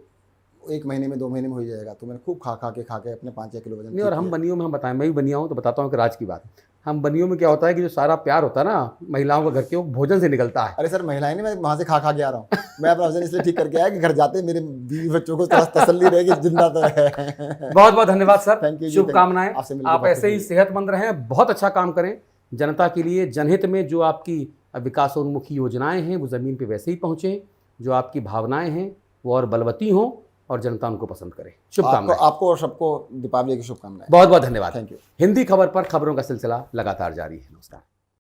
1 महीने में 2 महीने में हो जाएगा। तो मैंने खूब खा के अपने 5-6 किलो वजन नहीं, और हम बनियों में, हम बताएं, मैं भी बनिया हूँ तो बताता हूँ कि राज की बात। हम बनियों में क्या होता है कि जो सारा प्यार होता है ना महिलाओं का घर के, वो भोजन से निकलता है। अरे सर, महिलाएं नहीं, मैं वहाँ से खा के आ रहा हूँ। मैं अपना वजन इसलिए ठीक करके आया कि घर जाते मेरे बीवी बच्चों को थोड़ा तसल्ली रहेगी, जिंदा तो है। बहुत बहुत धन्यवाद सर, थैंक यू, शुभकामनाएं। आपसे मिलकर आप बहुत ऐसे ही खुशी सेहतमंद रहें, बहुत अच्छा काम करें जनता के लिए, जनहित में। जो आपकी विकासोन्मुखी योजनाएं हैं वो ज़मीन पे वैसे ही पहुँचें, जो आपकी भावनाएं हैं वो और बलवती हों, और जनता उनको पसंद करे। शुभकामनाएं आपको और सबको दीपावली की शुभकामनाएं। बहुत बहुत धन्यवाद। Thank you. हिंदी खबर पर खबरों का सिलसिला लगातार जारी है। नमस्कार।